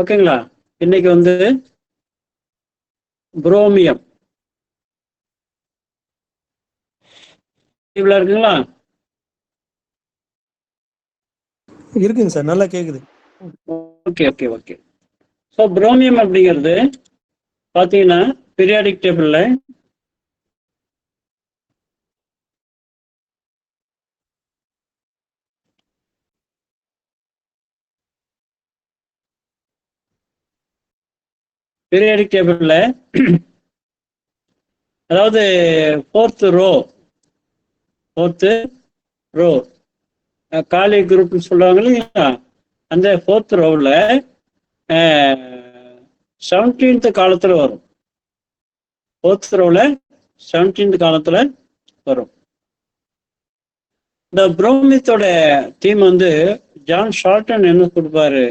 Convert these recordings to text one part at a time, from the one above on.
ஓகேங்களா? இன்னைக்கு வந்து புரோமியம் இருக்குங்களா? இருக்குங்க சார், நல்லா கேக்குது. Okay okay okay. ஸோ புரோமியம் அப்படிங்கிறது பார்த்தீங்கன்னா பீரியாடிக் டேபிள்ல அதாவது ஃபோர்த் ரோ காலி குரூப் சொல்லுவாங்க இல்லைங்களா? அந்த ஃபோர்த் ரோவில் 17th காலத்துல வரும். ஃபோர்த் ரோவில் 17th காலத்துல வரும். இந்த புரோமியத்தோட தீம் வந்து ஜான் ஷார்டன் என்ன கொடுப்பாரு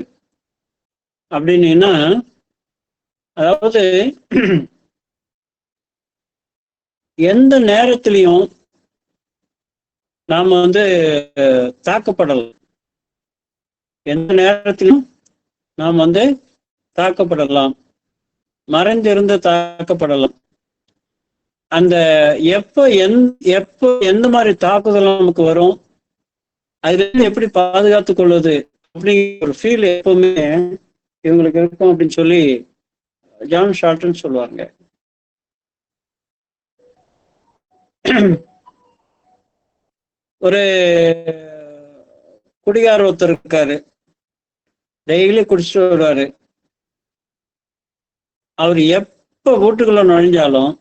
அப்படின்னா, அதாவது எந்த நேரத்திலையும் நாம வந்து தாக்கப்படலாம், எந்த நேரத்திலும் நாம் வந்து தாக்கப்படலாம், மறைந்திருந்து தாக்கப்படலாம். அந்த எப்போ எந்த மாதிரி தாக்குதல் நமக்கு வரும், அதுல எப்படி பாதுகாத்து கொள்வது அப்படிங்கிற ஒரு ஃபீல் எப்பவுமே இவங்களுக்கு இருக்கும் அப்படின்னு சொல்லி ஜான் ஷார்டன் சொல்லுவாங்க. ஒரு குடிகார ஒருத்தர் இருக்காரு, டெய்லி குடிச்சிட்டு வருவாரு. அவர் எப்ப வீட்டுக்குள்ள நுழைஞ்சாலும்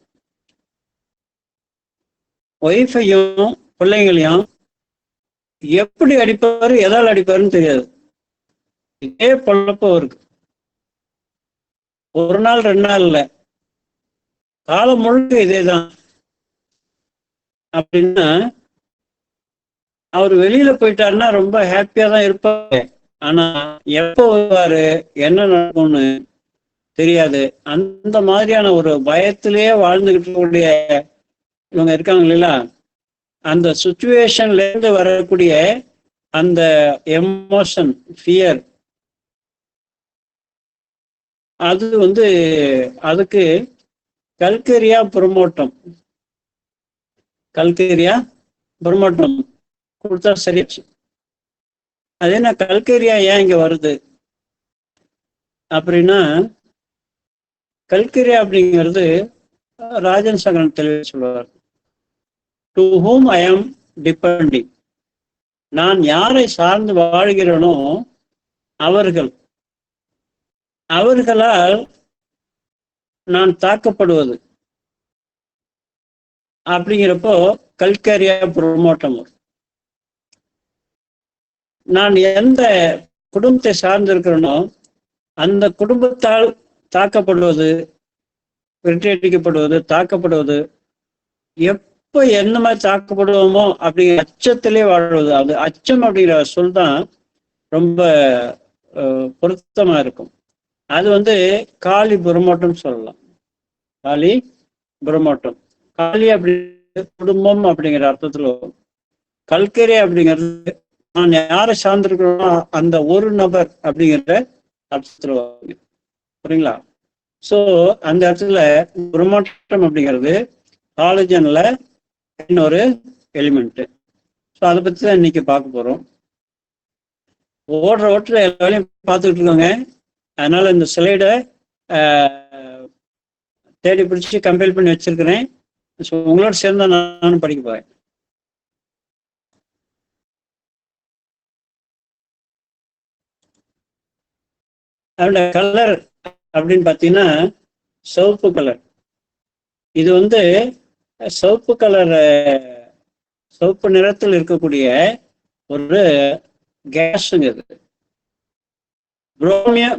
ஒய்ஃபையும் பிள்ளைங்களையும் எப்படி அடிப்பாரு, எதால் அடிப்பாருன்னு தெரியாது. இதே பொழப்பம் இருக்கு. ஒரு நாள் 2 நாள் இல்ல, காலம் முழுக்க இதேதான். அப்படின்னா அவர் வெளியில போயிட்டாருன்னா ரொம்ப ஹாப்பியா தான் இருப்பாரு. ஆனா எப்போ வருவாரு, என்ன நடக்கும்னு தெரியாது. அந்த மாதிரியான ஒரு பயத்திலேயே வாழ்ந்துகிட்டு இருக்கக்கூடிய இவங்க இருக்காங்க இல்லைங்களா? அந்த சுச்சுவேஷன்ல இருந்து வரக்கூடிய அந்த எமோஷன், ஃபியர், அது வந்து அதுக்கு கல்கரியா புரோமோட்டம் கொடுத்தா சரியாச்சு. அது என்ன கல்கரியா ஏன் இங்க வருது அப்படின்னா, கல்கரியா அப்படிங்கிறது ராஜன் சங்கரன் தெளிவாக சொல்லுவார். To whom I am depending, நான் யாரை சார்ந்து வாழ்கிறேனோ அவர்களால் நான் தாக்கப்படுவது அப்படிங்கிறப்போ கல்கரியா புரோமோட்டம். நான் எந்த குடும்பத்தை சார்ந்து இருக்கிறேனோ அந்த குடும்பத்தால் தாக்கப்படுவது, விரட்டியடிக்கப்படுவது, தாக்கப்படுவது, எப்ப என்ன மாதிரி தாக்கப்படுவோமோ அப்படிங்கிற அச்சத்திலே வாழ்வது. அது அச்சம் அப்படிங்கிற சொல் தான் ரொம்ப பொருத்தமா இருக்கும். அது வந்து காலி புரமோட்டம் சொல்லலாம். காலி புரமோட்டம். காலி அப்படி குடும்பம் அப்படிங்கிற அர்த்தத்துல வரும். கல்கரி அப்படிங்கிறது நான் யாரை சார்ந்திருக்கிறோம் அந்த ஒரு நபர் அப்படிங்கிற அர்த்தத்துல வரும். புரியுங்களா? ஸோ அந்த இடத்துல புரமோட்டம் அப்படிங்கிறது காலேஜன்ல இன்னொரு எலிமெண்ட். ஸோ அதை பத்தி தான் இன்னைக்கு பார்க்க போறோம். ஓட்டுற எல்லா வேலையும் பார்த்துக்கிட்டு இருக்கோங்க. அதனால இந்த ஸ்லைடை தேடி பிடிச்சி கம்பைல் பண்ணி வச்சிருக்கிறேன். ஸோ உங்களோட சேர்ந்தா நானும் படிக்க போறேன். அதோட கலர் அப்படின்னு பார்த்தீங்கன்னா சிவப்பு கலர். இது வந்து சிவப்பு நிறத்தில் இருக்கக்கூடிய ஒரு கேஸுங்க. இது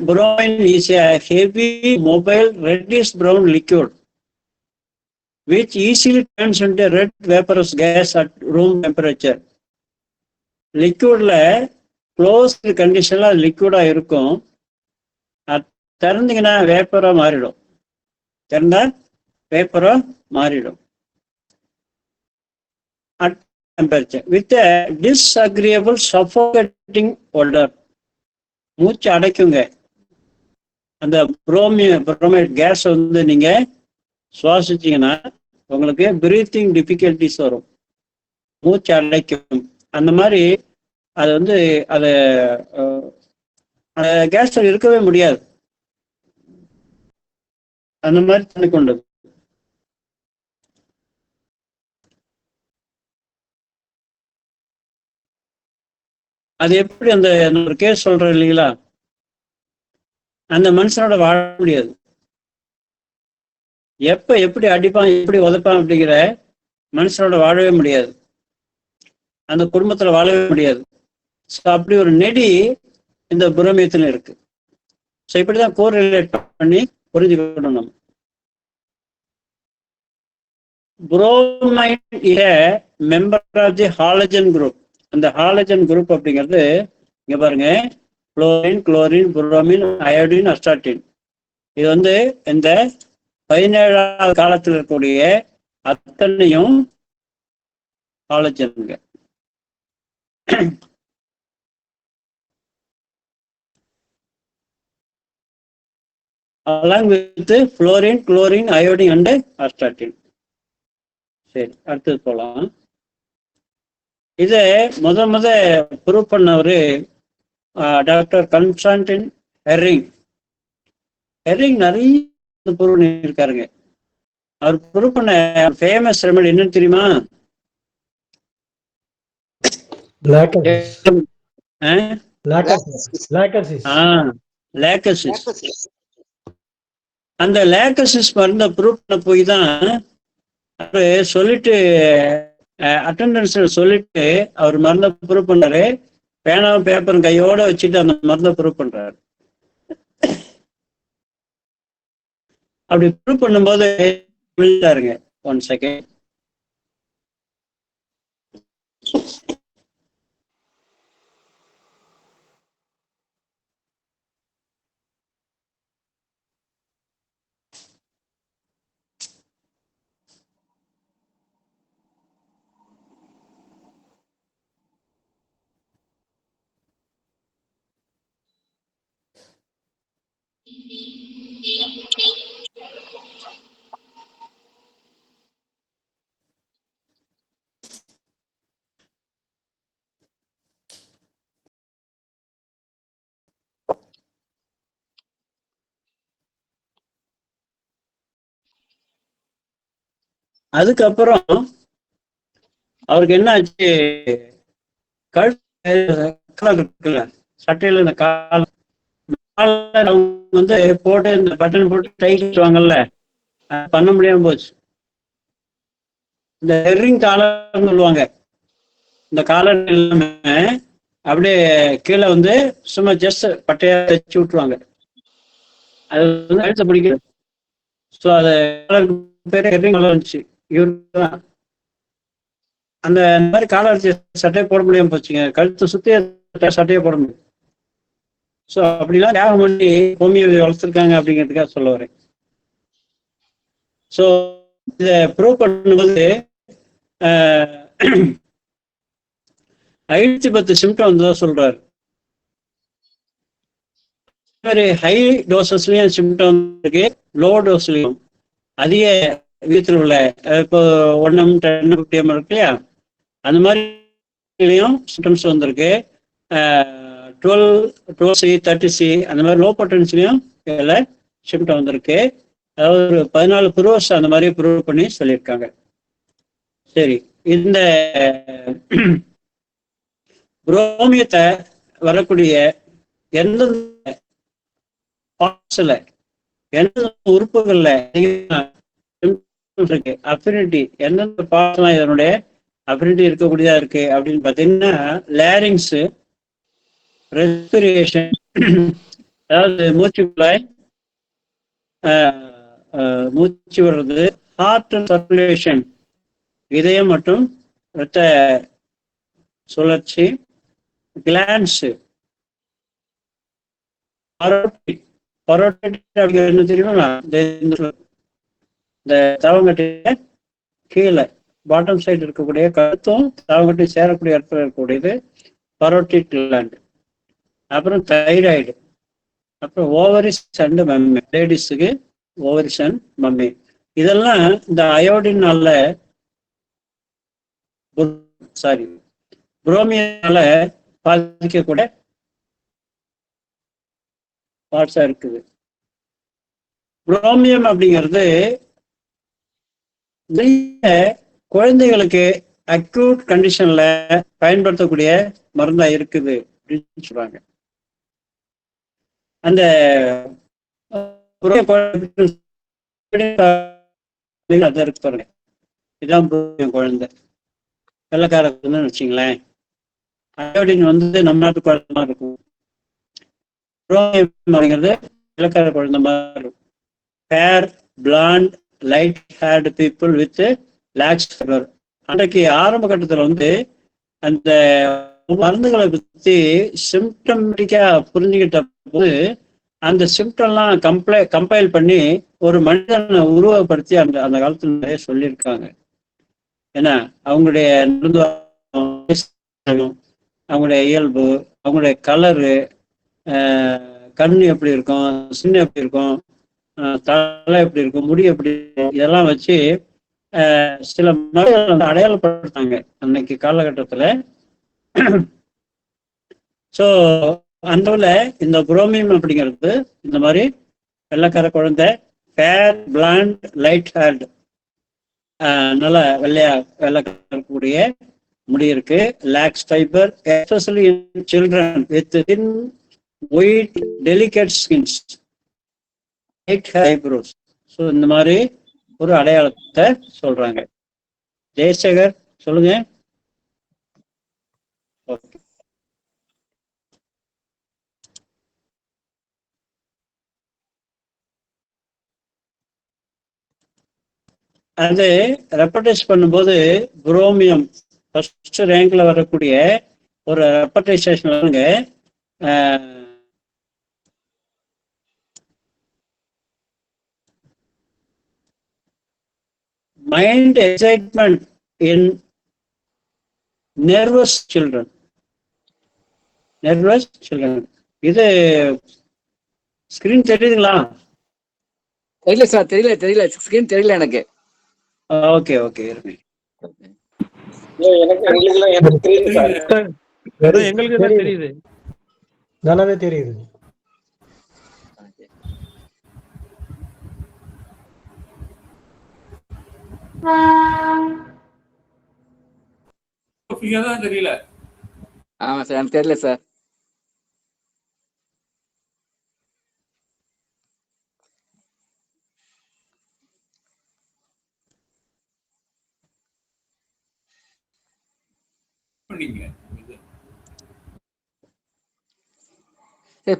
bromine is a heavy mobile reddish brown liquid which easily turns into red vaporous gas at room temperature. லிக்விட்ல க்ளோஸ்ட் கண்டிஷன்ல லிக்விடா இருக்கும். திறந்தீங்கன்னா வேப்பரா மாறிடும். திறந்தா வேப்பரா மாறிடும் at temperature with a disagreeable suffocating odor. மூச்சு அடைக்குங்க. அந்த புரோமைட் கேஸ் வந்து நீங்க சுவாசிச்சீங்கன்னா உங்களுக்கு பிரீத்திங் டிஃபிகல்டிஸ் வரும், மூச்சு அடைக்கும். அந்த மாதிரி அது வந்து அதை கேஸ் இருக்கவே முடியாது, அந்த மாதிரி தண்ணி கொண்டது. அது எப்படி அந்த ஒரு கேஸ் சொல்றேன் இல்லைங்களா, அந்த மனுஷனோட வாழ முடியாது. எப்ப எப்படி அடிப்பான் எப்படி உதைப்பான் அப்படிங்கிற மனுஷனோட வாழவே முடியாது, அந்த குடும்பத்துல வாழவே முடியாது. ஸோ அப்படி ஒரு நெடி இந்த புரோமியத்துல இருக்கு. ஸோ இப்படிதான் கோரிலேட் பண்ணி புரிஞ்சுக்கணும் நம்ம. Bromide is a member of the halogen group. அந்த ஹாலஜன் குரூப் அப்படிங்கிறது இங்க பாருங்க, குளோரின், குளோரின், புரோமின், அயோடின், அஸ்டாட்டின். இது வந்து இந்த 17ஆவது காலத்தில் இருக்கக்கூடிய அத்தனையும் ஹாலஜன்ங்க. along with fluorine, chlorine, iodine and astatine. சரி, அடுத்தது போலாம். இதை முத prove பண்ணவரு doctor constant herring. Herring நிறைய ப்ரூவ் பண்ணியிருக்காருங்க. அவர் ப்ரூவ் பண்ண ஃபேமஸ் ரெமெடி என்னன்னு தெரியுமா? லேக்கசிஸ். அந்த லேக்கசிஸ் மருந்த ப்ரூவ் பண்ண போய் தான் அவரு சொல்லிட்டு அட்டெண்டன்ஸ் சொல்லிட்டு அவர் மருந்தை ப்ரூவ் பண்ணாரு. பேனாவும் பேப்பரும் கையோட வச்சுட்டு அந்த மருந்தை ப்ரூவ் பண்றாரு. அப்படி ப்ரூவ் பண்ணும்போது விழுந்தாருங்க. 1 செகண்ட். அதுக்கப்புறம் அவருக்கு என்ன ஆச்சு, கழுத்து இருக்குல்ல சட்டையில இந்த கால அவங்க வந்து போட்டு இந்த பட்டன் போட்டு டைட் வாங்கல்ல, பண்ண முடியாம போச்சு. இந்த ஹெர்ரிங் காலர்னு சொல்லுவாங்க. இந்த காலர் எல்லாமே அப்படியே கீழே வந்து சும்மா ஜஸ்ட் பட்டையா தச்சு விட்டுருவாங்க. அது வந்து கழுத்தை பிடிக்கிறது. ஸோ அது பேரு ஹெர்ரிங் காலர் இருந்துச்சு. இவரு அந்த மாதிரி காலர் சட்டையை போட முடியாம போச்சுங்க. கழுத்தை சுத்தி சட்டையை போட முடியும். ஸோ அப்படிலாம் தியாகம் பண்ணி ஹோமியோபதி வளர்த்துருக்காங்க அப்படிங்கிறதுக்காக சொல்ல வரேன். ஸோ இதை ப்ரூவ் பண்ணும்போது 510 சிம்டம் வந்ததா சொல்றாரு. ஹை டோசஸ்லயும் சிம்டம் இருக்கு, லோ டோஸ்லயும் அதிக விதத்தில் உள்ள இப்போ 1 mg 10 50 mg இருக்கு இல்லையா, அந்த மாதிரிலையும் சிம்டம்ஸ் வந்திருக்கு. 12C 30C அந்த மாதிரி லோ பொட்டன்ஸ்லையும் இதில் சிம்டம் வந்திருக்கு. அதாவது ஒரு 14 ப்ரூவ்ஸ் அந்த மாதிரி ப்ரூவ் பண்ணி சொல்லியிருக்காங்க. சரி, இந்த புரோமியத்தை வரக்கூடிய எந்தெந்த பார்ட்ஸ்ல எந்தெந்த உறுப்புகள்ல இருக்கு அஃபினிட்டி, எந்தெந்த பார்ட்ஸ்லாம் இதனுடைய அஃபினிட்டி இருக்கக்கூடியதா இருக்கு அப்படின்னு பார்த்தீங்கன்னா, லேரிங்ஸ், ரெஸ்பிரேஷன் அதாவது மூச்சு குழாய், மூச்சு வர்றது, ஹார்ட் சர்க்குலேஷன் இதயம் மற்றும் இரத்த சுழற்சி, கிளான்ஸ், அப்படிங்கிறது என்ன தெரியுமா, இந்த தவங்கட்டில கீழே பாட்டம் சைடு இருக்கக்கூடிய கழுத்தும் தவங்கட்டி சேரக்கூடிய இடத்துல இருக்கக்கூடியது பரோட்டிட் கிளாண்ட். அப்புறம் தைராய்டு, அப்புறம் ஓவரிஸ் அண்ட் மம்மி, லேடிஸுக்கு ஓவரிஸ் அண்ட் மம்மி. இதெல்லாம் இந்த அயோடினால சாரி புரோமியனால பாதிக்கக்கூடிய பார்ட்ஸா இருக்குது. புரோமியம் அப்படிங்கிறது குழந்தைகளுக்கு அக்யூட் கண்டிஷன்ல பயன்படுத்தக்கூடிய மருந்தா இருக்குது அப்படின்னு சொல்றாங்க. அந்த இதான் குழந்தை வெள்ளக்கார குழந்தைன்னு வச்சுங்களேன். அயோடின் நம்ம நாட்டு குழந்தை மாதிரி இருக்கும். அப்படிங்கிறது வெள்ளக்கார குழந்தை மாதிரி இருக்கும். Fair, blonde, light haired people with locks fever. அன்றைக்கு ஆரம்ப கட்டத்தில் அந்த மருந்துகளை பற்றி சிம்டமேட்டிக்கா புரிஞ்சுக்கிட்ட போது அந்த சிம்டம்லாம் கம்பைல் பண்ணி ஒரு மனிதனை உருவகப்படுத்தி அந்த அந்த காலத்துல நிறைய சொல்லியிருக்காங்க. ஏன்னா அவங்களுடைய அவங்களுடைய இயல்பு, அவங்களுடைய கலரு, கண்ணு எப்படி இருக்கும், சின்ன எப்படி இருக்கும், தலை எப்படி இருக்கும், முடி எப்படி இருக்கும், இதெல்லாம் வச்சு சில மனிதர்கள் அடையாளப்படுத்தாங்க அன்னைக்கு காலகட்டத்துல. ஸோ அந்த இந்த புரோமியம் அப்படிங்கிறது இந்த மாதிரி வெள்ளைக்கார குழந்தை, ஃபேர், பிளாண்ட், லைட் ஹேர்டு, நல்ல வெள்ளைக்கூடிய முடி இருக்கு, lax fibre, especially in children with thin white delicate skins, white eyebrows. So இந்த மாதிரி ஒரு அடையாளத்தை சொல்றாங்க. ஜெயசேகர் சொல்லுங்க. ஓகே. அது ரெப்படைஸ் பண்ணும்போது புரோமியம் ஃபர்ஸ்ட் ரேங்க்ல வரக்கூடிய ஒரு ரெப்படைசேஷன் mind excitement in nervous children. இது ஸ்கிரீன் தெரியுதுங்களா? தெரியல சார், தெரியல ஸ்கிரீன் தெரியல எனக்கு. Okay okay. எங்களுக்கு தெரியுது, நல்லாவே தெரியுது. தெரியல. ஆமா சார், எனக்கு தெரியல சார்.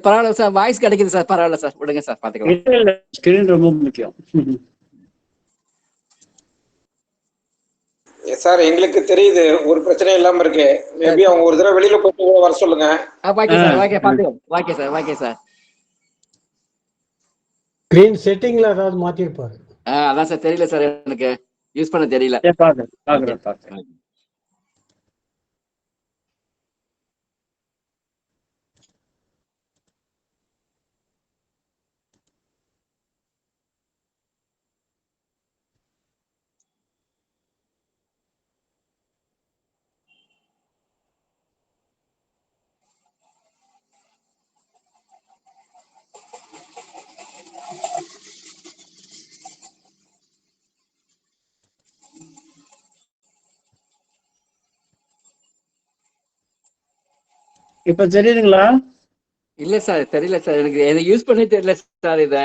பரவாயில்ல சார், வாய்ஸ் கிடைக்குது சார், பரவாயில்ல சார், விடுங்க சார், பாத்துக்கலாம். ஸ்கிரீன் ரொம்ப முக்கியம் சார். எங்களுக்கு தெரியுது, ஒரு பிரச்சனை இல்லாம இருக்கு. மேபி அவங்க ஒரு தடவை வெளியில போயிட்டு வர சொல்லுங்க. ஓகே சார், ஓகே, பாத்துக்கலாம். Okay sir, okay sir. Screen செட்டிங்ல ஏதாவது மாத்தி இருப்பாரு. அதான் சார், தெரியல சார், எனக்கு யூஸ் பண்ண தெரியல. பாக்குறேன். இப்ப தெரியுதுங்களா? இல்ல சார், தெரியல சார், எனக்கு யூஸ் பண்ணி தெரியல சார். இத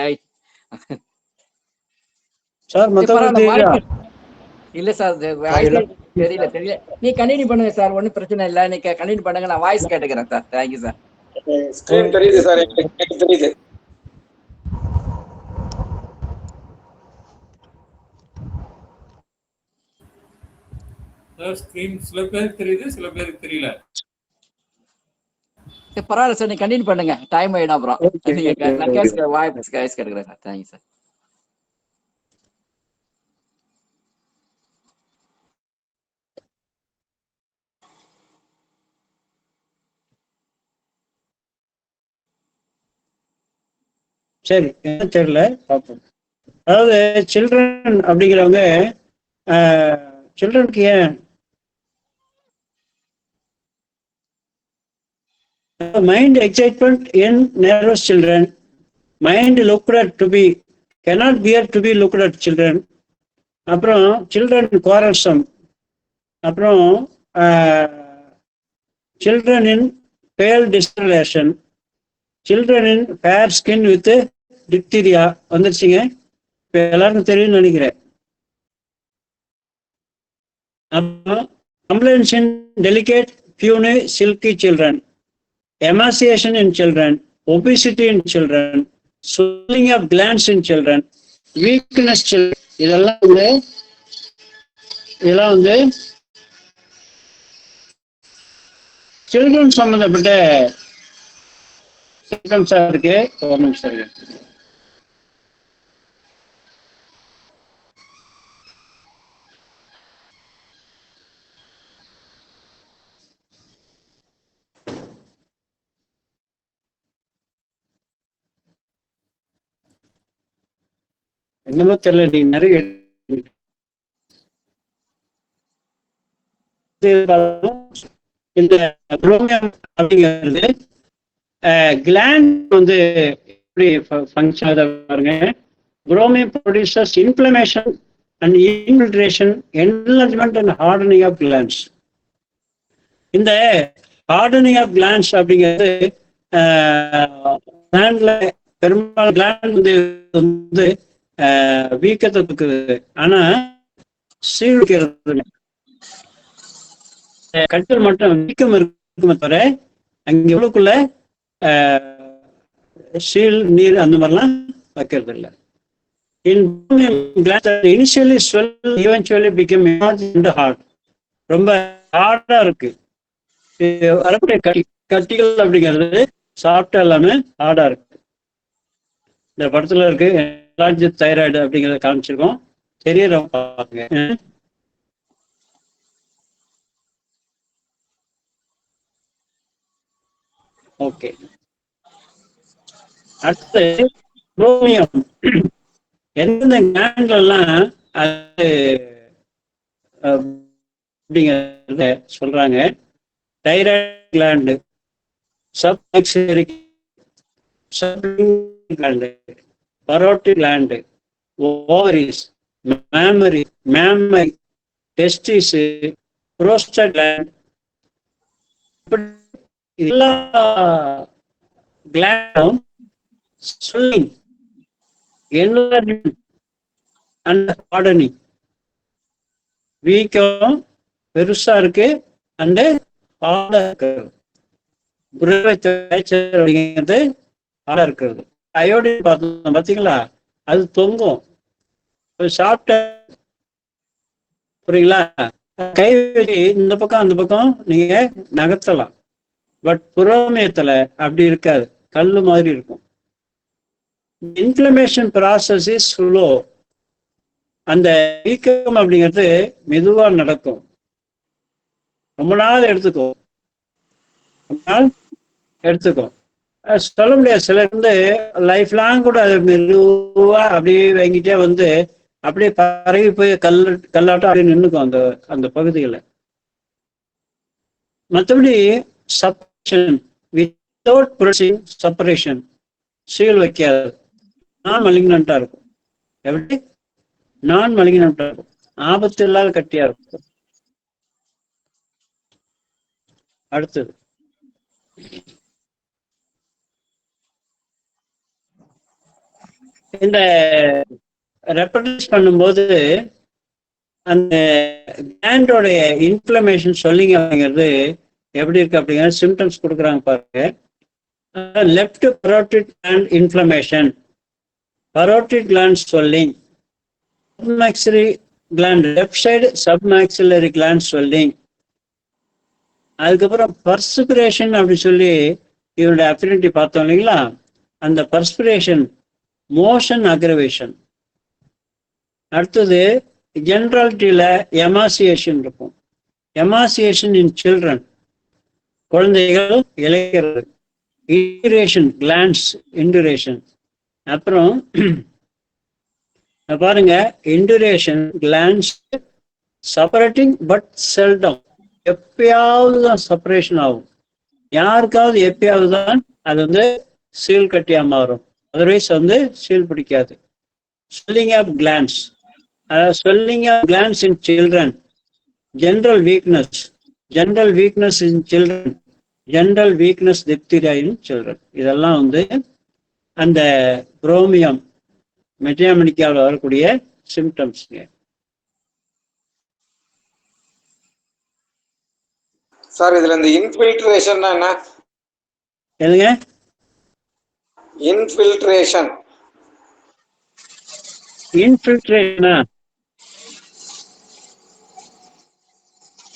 சார் இல்ல சார், தெரியல. நீ கண்டினியூ பண்ணுங்க சார், ஒன்னும் பிரச்சனை இல்ல. நீங்க கண்டினியூ பண்ணுங்க, நான் வாய்ஸ் கேட்டுக்கிறேன் சார். Thank you sir. ஸ்கிரீன் தெரியுது சார், எனக்கு தெரியுது. ஸ்கிரீன் சில பேருக்கு தெரியுது, சில பேருக்கு தெரியல. பரவாயில்ல சார், நீங்க கண்டினியூ பண்ணுங்க, டைம் ஆயிடும். அப்புறம் நான் வாய்ஸ் கேட்டுக்கிறேன் சார். Thank you sir. சரி, என்ன தெரியல, பார்ப்போம். அதாவது சில்ட்ரன் அப்படிங்கிறவங்க சில்ட்ரனுக்கு ஏன் mind excitement in nervous children, mind looked at to be cannot bear to be looked at children. அப்புறம் சில்ட்ரன் குவாரல்சம், அப்புறம் children in pale discolouration, children in fair skin with diphtheria வந்துருச்சுங்க. இப்போ எல்லாருக்கும் தெரியும்னு நினைக்கிறேன். அப்புறம் complaints in delicate puny silky children, emaciation in children, obesity in children, swelling of glands in children, weakness children. இதெல்லாம் வந்து children சம்பந்தப்பட்ட சிம்டம்ஸா இருக்கு. ஒரு நிமிஷம் இருக்கு. என்னமோ தெரியல, நீங்க நிறைய இந்த குரோமியம் அப்படிங்கிறது கிளாண்ட் வந்து எப்படி ஃபங்க்ஷன் ஆகுது பாருங்க. Chromium produces inflammation and infiltration, enlargement and hardening of glands. இந்த ஹார்டனிங் ஆஃப் கிளாண்ட்ஸ் அப்படிங்கிறது கிளாண்ட்ல பெரும்பாலும் கிளாண்ட் வந்து வீக்கத்தை கொடுக்குது. ஆனா சீழ்கிறது கட்டல் மட்டும் வீக்கம் இருக்குமே தவிர அங்க எவ்வளவுக்குள்ள சீல் நீர் அந்த மாதிரிலாம் வைக்கிறது இல்லை. Initially swell eventually become hard, ரொம்ப ஹார்டா இருக்கு. வரக்கூடிய கட்டிகள் அப்படிங்கிறது சாப்பிட்டா எல்லாமே ஹார்டா இருக்கு. இந்த படத்துல இருக்கு தைராய்டு அப்படிங்கிறத காமிச்சிருக்கோம். தெரியற பாருங்க. ஓகே, அடுத்து குரோமியம் எந்தெந்த கிளாண்ட்லாம் அது அப்படிங்கிறத சொல்றாங்க. Thyroid gland, submaxillary gland, parotid gland, ovaries, mammary, testes, prostate gland, எல்லா கிளாண்டும் ஸ்வெல்லிங், என்லார்ஜ்மெண்ட் அண்ட் ஹார்டனிங், வீக்கம் பெருசா இருக்கு அண்ட் ஹார்டா இருக்கிறது. அப்படிங்கிறது ஹார்டா இருக்கிறது. அயோடின் பார்த்தோம் பார்த்தீங்களா, அது தொங்கும். சாப்பிட்ட புரியுங்களா, கை வச்சு இந்த பக்கம் அந்த பக்கம் நீங்க நகர்த்தலாம். பட் புரோமியத்துல அப்படி இருக்காது, கல்லு மாதிரி இருக்கும். Inflammation process is slow. அந்த வீக்கம் அப்படிங்கிறது மெதுவா நடக்கும், ரொம்ப நாள் எடுத்துக்கும். சொல்ல முடியாது. சிலர் வந்து லைஃப் லாங் கூட அது மெதுவா அப்படியே வாங்கிட்டே வந்து அப்படியே பரவி போய் கல்லாட்டம் அப்படியே நின்றுக்கும் அந்த அந்த பகுதிகளை. மற்றபடி separation without producing separation, seal வைக்காது, நான் மலிக்னண்டா இருக்கும். எப்படி நான் மலிக்னண்டா இருக்கும், ஆபத்து இல்லாத கட்டியா இருக்கும். அடுத்தது இந்த ரெப்ரடியூஸ் பண்ணும்போது அந்த கிளாண்டோடைய இன்ஃப்ளமேஷன் சொல்லிங்க அப்படிங்கிறது எப்படி இருக்கு அப்படிங்கிற சிம்டம்ஸ் கொடுக்குறாங்க பாருங்க. Left parotid gland inflammation, parotid gland swelling, submaxillary gland left side submaxillary gland swelling. அதுக்கப்புறம் பர்ஸ்பிரேஷன் அப்படி சொல்லி இவருடைய அஃபினிட்டி பார்த்தோம் இல்லைங்களா, அந்த பர்ஸ்பிரேஷன் மோஷன் அக்ரவேஷன். அடுத்தது ஜென்ரலிட்டியில எமாசியேஷன் இருக்கும். எமாசியேஷன் இன் சில்ட்ரன், குழந்தைகள் இளைக்கிறது. இன்டுரேஷன் கிளாண்ட்ஸ் இன்டுரேஷன். அப்புறம் பாருங்க, இண்டுரேஷன் கிளான்ஸ் செப்பரேட்டிங் பட் செல்டம். எப்பயாவது தான் செப்பரேஷன் ஆகும். யாருக்காவது எப்பயாவது தான் அது வந்து சீல் கட்டியா மாறும். அதர்வைஸ் வந்து சீல் பிடிக்காது. Swelling of glands, swelling of glands in children, general weakness, general weakness in children, general weakness diphtheria in children. இதெல்லாம் வந்து அந்த புரோமியம் மெட்ரியாமெனிக்காவில் வரக்கூடிய சிம்டம்ஸ்ங்க. சார் இதுல இந்த இன்ஃபில்ட்ரேஷன் என்ன? எதுங்க? இன்ஃபில்ட்ரேஷன். இன்ஃபில்ட்ரேஷனா?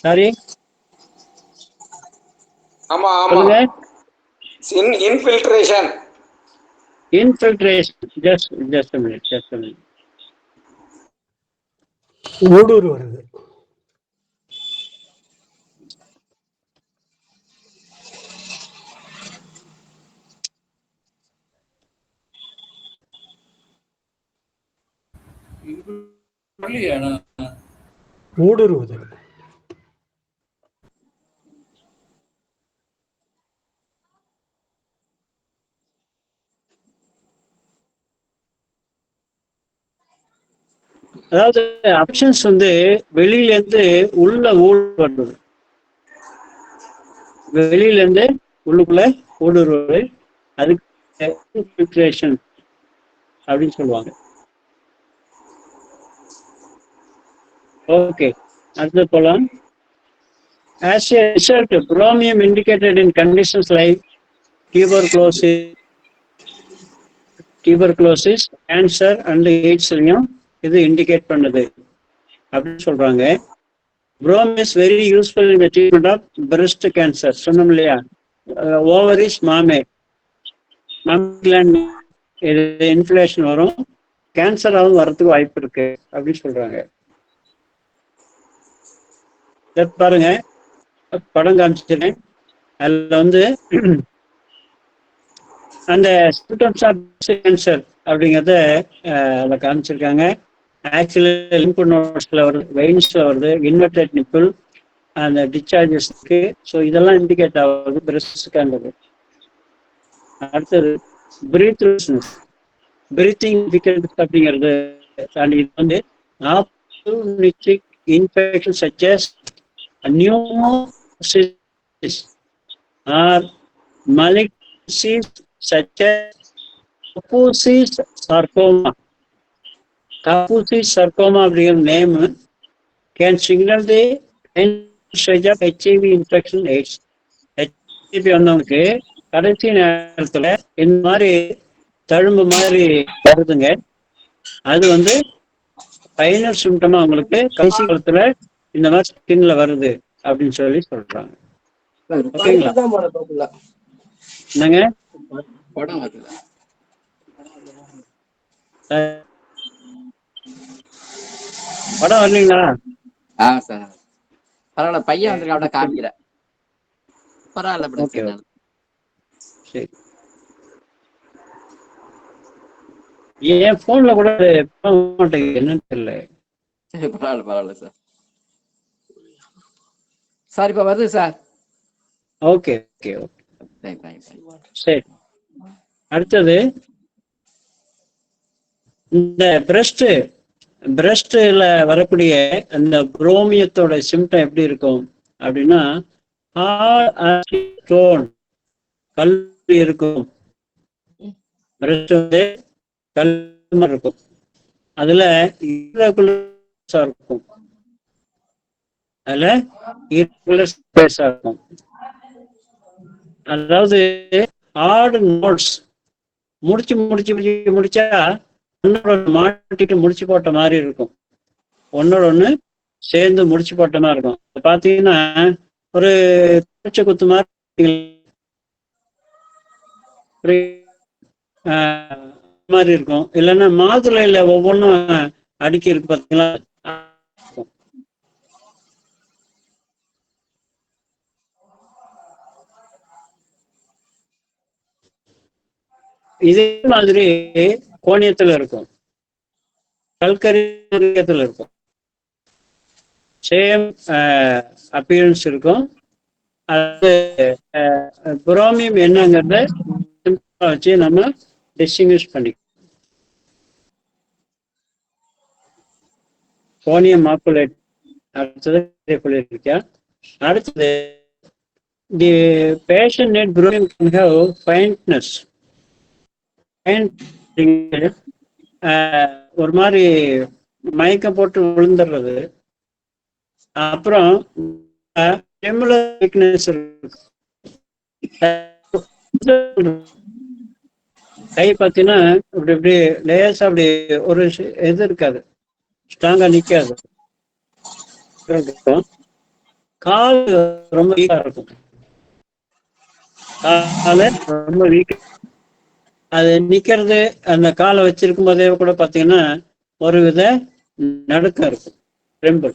சாரி, ஆமா ஆமா, சொல்லுங்க. Infiltration. Infiltration, just a minute. ஊடுருவு வருது. ஊடுருவுது. அதாவது ஆப்ஷன்ஸ் வந்து வெளியில இருந்து உள்ள ஊடுருவது, வெளியில இருந்து உள்ளுக்குள்ள ஊடுருவது, அதுக்கு இன்ஃபில்ட்ரேஷன் அப்படின்னு சொல்லுவாங்க. ஓகே, அடுத்து போலாம். As a result, chromium indicated in conditions like tuberculosis, cancer and AIDS இது இண்டிகேட் பண்ணுது அப்படின்னு சொல்றாங்க. Bromine is very useful in the treatment of breast cancer. சொன்னோம் இல்லையா, ஓவரிஸ் மாமே இது இன்ஃப்ளேஷன் வரும், கேன்சராகவும் வர்றதுக்கு வாய்ப்பு இருக்கு அப்படின்னு சொல்றாங்க. பாருங்க, படம் காமிச்சிருக்கேன். அதுல வந்து அந்த சிம்டம்ஸ் ஆஃப் கேன்சர் அப்படிங்கிறத அதில் காமிச்சிருக்காங்க. ஆக்சுவலி லிம்ப் நோட்ஸ்ல வருது, வெயின்ஸ்ல வருது, இன்வெர்டட் நிப்பிள், அந்த டிஸ்சார்ஜஸ்க்கு. ஸோ இதெல்லாம் இண்டிகேட் ஆகுது பிரஸ்ட் கேன்சர். அடுத்தது பிரீத்திங் டிஃபிகல்டிஸ் அப்படிங்கிறது. அண்ட் இது வந்து ஆப்டோனிக் infection such as pneumocysts or malignancies such as Kaposi's sarcoma. Kaposi's sarcoma அப்படிங்கிற name can signal the stage of HIV infection AIDS. HIV வந்தவங்களுக்கு கடைசி நேரத்துல இந்த மாதிரி தழும்பு மாதிரி வருதுங்க. அது வந்து ஃபைனல் சிம்டமா அவங்களுக்கு கடைசி காலத்துல இந்த மாதிரி ஸ்கின்ல வருது அப்படின்னு சொல்லி சொல்றாங்க. ஓகேங்களா? என்னங்க படம் வரலீங்களா? பரவாயில்ல, பையன் வந்து அவட காமிக்கிற. பரவாயில்ல, சரி. என் போன்ல கூட என்னன்னு தெரியல. சரி, பரவாயில்ல சார். சார் இப்ப வருது சார். ஓகே ஓகே ஓகே, சரி. அடுத்தது இந்த பிரஸ்ட்ல வரக்கூடிய அந்த புரோமியத்தோட சிம்டம் எப்படி இருக்கும் அப்படின்னா, கல் இருக்கும். பிரஸ்ட் வந்து கல் இருக்கும். அதுல இருக்கும், அதுல இருக்கும். அதாவது ஹார்ட் நோட்ஸ் முடிச்சா மாட்டிட்டு முடிச்சு போட்ட மாதிரி இருக்கும். ஒன்னோட ஒண்ணு சேர்ந்து முடிச்சு போட்ட மாதிரி இருக்கும். பாத்தீங்கன்னா ஒரு குத்து மாதிரி இருக்கும். இல்லைன்னா மாதுளையில ஒவ்வொன்றும் அடுக்கி இருக்கு பார்த்தீங்களா. இதே மாதிரி கோணியத்துல இருக்கும், கல்கரியத்துல இருக்கும், சேம் அப்பியரன்ஸ் இருக்கும். அது புரோமியம் என்னங்கிறத வச்சு நம்ம டிஸ்டிங்விஷ் பண்ணிக்கலாம். கோனியம் மாக்குலேட் அடுத்தது சொல்லியிருக்கியா. அடுத்தது the patient need bromium can have faintness. ஒரு மாதிரி மயக்கம் போட்டு விழுந்துடுறது. அப்புறம் வீக்னஸ் கை பார்த்தீங்கன்னா இப்படி இப்படி லேசா அப்படி ஒரு இது இருக்காது, ஸ்ட்ராங்கா நிக்காது. கால் ரொம்ப வீக்கா இருக்கும், கால ரொம்ப வீக். அது நிக்கிறது, அந்த காலை வச்சிருக்கும் போதே கூட பாத்தீங்கன்னா ஒரு வித நடுக்கம் இருக்கும், ரெம்பிள்.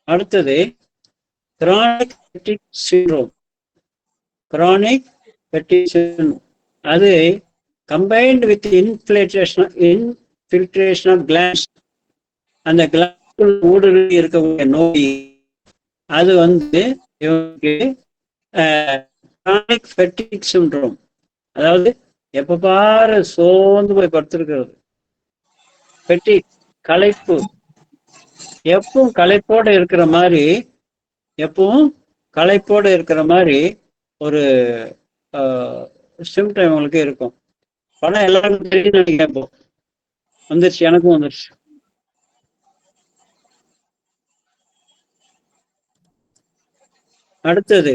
அடுத்தது chronic fatigue syndrome. Chronic fatigue syndrome அது combined with infiltration of glands. அந்த கிளான்ஸ் ஊடுருவி இருக்கக்கூடிய நோய் அது இவங்களுக்கு கிரானிக் ஃபெட்டிக் சிண்ட்ரோம். அதாவது எப்ப பாரு சோர்ந்து போய் படுத்திருக்கிறது. ஃபெட்டிக் களைப்பு, எப்பவும் களைப்போட இருக்கிற மாதிரி ஒரு சிம்டம் இவங்களுக்கு இருக்கும். படம் எல்லாருக்கும் தெரியும் நினைக்கிறேன். இப்போ வந்துருச்சு, எனக்கும் வந்துருச்சு. அடுத்தது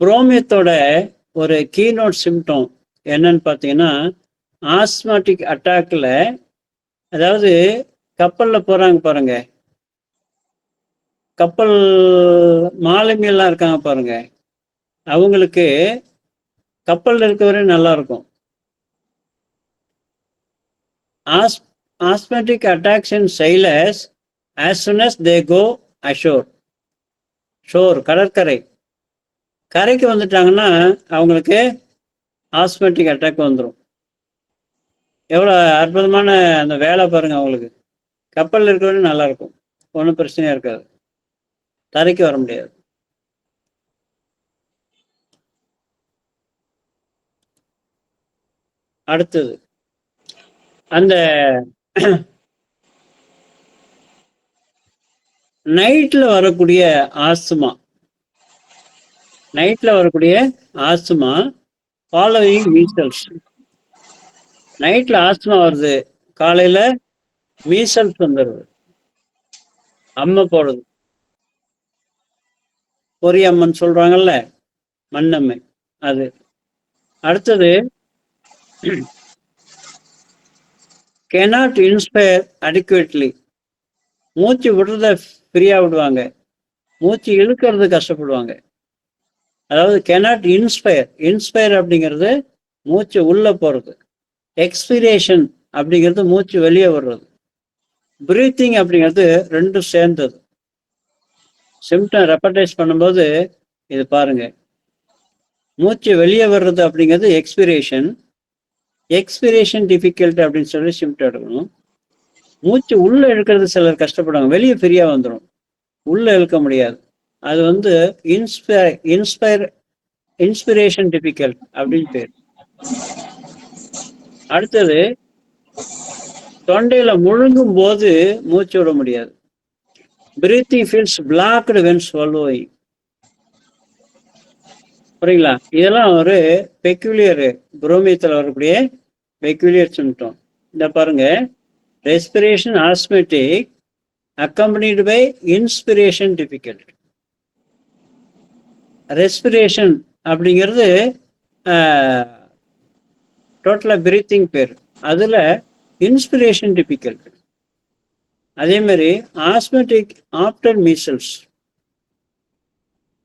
புரோமியத்தோட ஒரு கீநோட் சிம்டம் என்னன்னு பார்த்தீங்கன்னா, ஆஸ்மாட்டிக் அட்டாக்ல, அதாவது கப்பல்ல போறாங்க பாருங்க, கப்பல் மாலுமியெல்லாம் இருக்காங்க பாருங்க, அவங்களுக்கு கப்பல்ல இருக்கவரே நல்லா இருக்கும். Osmotic attacks in sailors as soon as they go ashore. Sure கடற்கரை, கரைக்கு வந்துட்டாங்கன்னா அவங்களுக்கு ஆஸ்மாட்டிக் அட்டாக் வந்துடும். எவ்வளோ அற்புதமான அந்த வேலை பாருங்க அவங்களுக்கு. கப்பலில் இருக்கிறவங்க நல்லா இருக்கும், ஒன்றும் பிரச்சனையா இருக்காது, தரைக்கு வர முடியாது. அடுத்தது அந்த நைட்ல வரக்கூடிய ஆஸ்துமா ஃபாலோயிங் மீசல்ஸ். நைட்ல ஆஸ்துமா வருது, காலையில மீசல்ஸ் வந்துடுது, அம்மை போடுது, பொரியம்மன் சொல்றாங்கல்ல, மண்ணம்மை அது. அடுத்தது cannot inspire adequately. மூச்சு விடுறத ஃப்ரீயா விடுவாங்க, மூச்சு இழுக்கிறது கஷ்டப்படுவாங்க. அதாவது cannot inspire அப்படிங்கிறது மூச்சு உள்ள போறது, எக்ஸ்பிரேஷன் அப்படிங்கிறது மூச்சு வெளியே வர்றது, பிரீத்திங் அப்படிங்கிறது ரெண்டும் சேர்ந்தது. சிம்டம் ரெப்படைஸ் பண்ணும்போது இது பாருங்க, மூச்சு வெளியே வர்றது அப்படிங்கிறது எக்ஸ்பிரேஷன் டிஃபிகல்ட் அப்படின்னு சொல்லி சிம்டம் எடுக்கணும். மூச்சு உள்ள இழுக்கிறது சிலர் கஷ்டப்படுவாங்க, வெளியே ஃப்ரீயா வந்துடும், உள்ள இழுக்க முடியாது. அது இன்ஸ்பிரேஷன் டிஃபிகல்ட் அப்படின்னு பேர். அடுத்தது தொண்டையில முழுங்கும் போது மூச்சு விட முடியாது, breathing feels blocked when swallowing. புரியுங்களா? இதெல்லாம் ஒரு பெக்யூலியர், புரோமியத்தில் வரக்கூடிய பெக்யூலியர் சிம்டம். இந்த பாருங்க, respiration asthmatic accompanied by inspiration difficult. Respiration அப்படிங்கிறது டோட்டலா பிரீத்திங் பேர், அதுல இன்ஸ்பிரேஷன் டிஃபிகல்ட். அதே மாதிரி asthmatic after measles,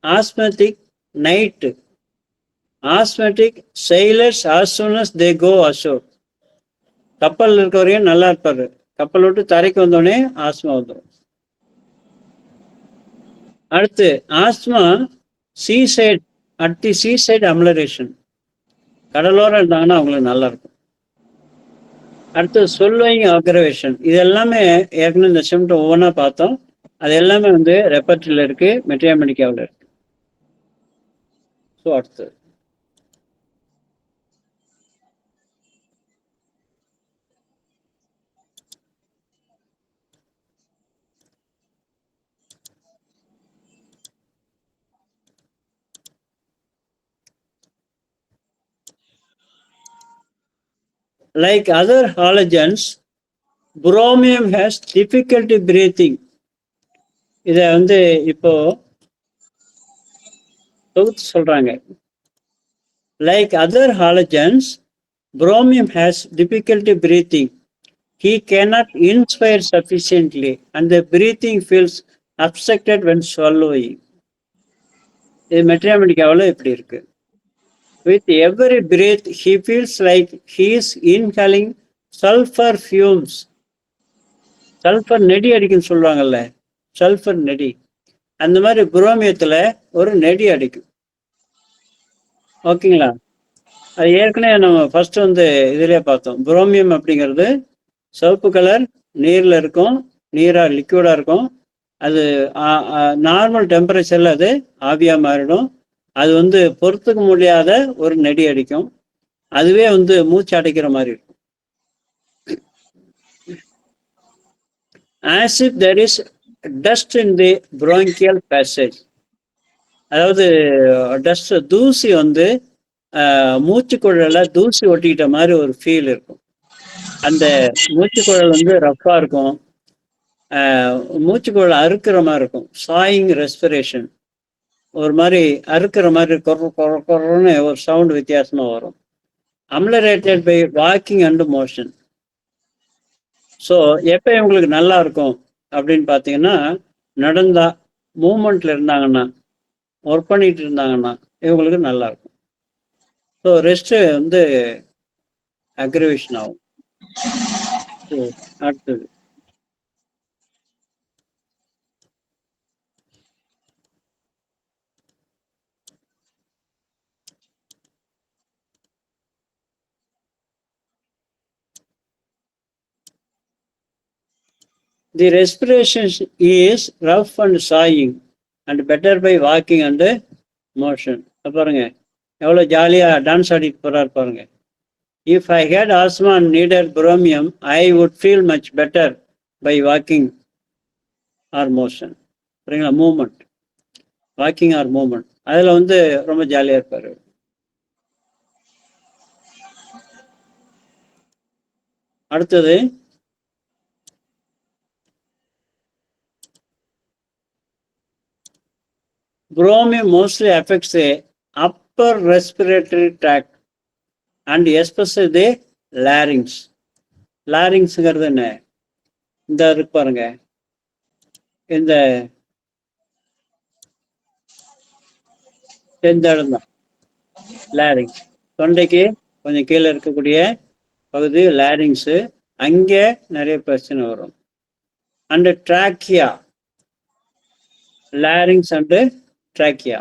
asthmatic night, asthmatic sailors as soon as they go ashore. கப்பல் இருக்க வரையும் நல்லா இருப்பாரு, கப்பல் விட்டு தரைக்கு வந்தோடனே ஆஸ்மா வந்துடும். அடுத்து asthma seaside at the seaside amelioration, கடலோரம் இருந்தாங்கன்னா அவங்களுக்கு நல்லா இருக்கும். அடுத்து சொல்வைங் அக்ரவேஷன், இது எல்லாமே ஏற்கனவே இந்த சிம்டம் ஒவ்வொன்றா பார்த்தோம். அது எல்லாமே வந்து ரெப்பர்ட்ரியில் இருக்கு, மெட்ரியாமெடிக்காவில் இருக்கு. ஸோ அடுத்து like other halogens, bromine has difficulty breathing. இதை வந்து இப்போ தொகுத்து சொல்றாங்க. Like other halogens, bromine has difficulty breathing. He cannot inspire sufficiently and the breathing feels obstructed when swallowing. இது மெட்ரியாமெடிக்காவில் இப்படி இருக்கு. With every breath, he feels like he is inhaling sulfur fumes. Sulphur நெடி அடிக்குன்னு சொல்லுவாங்கல்ல, சல்ஃபர் நெடி, அந்த மாதிரி புரோமியத்தில் ஒரு நெடி அடிக்கும். ஓகேங்களா? அது ஏற்கனவே நம்ம ஃபர்ஸ்ட் வந்து இதிலே பார்த்தோம். புரோமியம் அப்படிங்கிறது சிவப்பு கலர், நீரில் இருக்கும், நீராக லிக்விடாக இருக்கும். அது நார்மல் டெம்பரேச்சரில் அது ஆவியாக மாறிடும். அது வந்து பொறுத்துக்க முடியாத ஒரு நெடி அடிக்கும். அதுவே வந்து மூச்சு அடைக்கிற மாதிரி இருக்கும். As if there is dust in the bronchial passage. அதாவது டஸ்ட், தூசி வந்து மூச்சுக்குழல தூசி ஒட்டிக்கிட்ட மாதிரி ஒரு ஃபீல் இருக்கும். அந்த மூச்சுக்குழல் வந்து ரஃப்பாக இருக்கும், மூச்சுக்குழல் அறுக்கிற மாதிரி இருக்கும். சாயிங் ரெஸ்பிரேஷன், ஒரு மாதிரி அறுக்கிற மாதிரி கொரன்னு ஒரு சவுண்ட் வித்தியாசமாக வரும். Ameliorated by walking and motion. So எப்போ இவங்களுக்கு நல்லா இருக்கும் அப்படின்னு பார்த்தீங்கன்னா, நடந்தா, மூமெண்ட்ல இருந்தாங்கன்னா, ஒர்க் பண்ணிட்டு இருந்தாங்கன்னா இவங்களுக்கு நல்லா இருக்கும். ஸோ ரெஸ்ட்டு வந்து அக்ரிவேஷன் ஆகும். அடுத்தது the respiration is rough and sighing and better by walking and motion. பாருங்க எவ்வளோ ஜாலியாக டான்ஸ் ஆடிட்டு போறாரு பாருங்க. If I had asthma and needed bromium, I would feel much better by walking or motion. சரிங்களா? மூமெண்ட், வாக்கிங் ஆர் மூமெண்ட், அதில் வந்து ரொம்ப ஜாலியாக இருப்பார். அடுத்தது bromine mostly affects the upper respiratory tract and especially the larynx. லாரிங்ஸுங்கிறது என்ன? இந்த இருக்கு பாருங்க, இந்த இடம் தான் லாரிங்ஸ். தொண்டைக்கு கொஞ்சம் கீழே இருக்கக்கூடிய பகுதி லாரிங்ஸு, அங்கே நிறைய பிரச்சனை வரும். And trachea, larynx and trachea.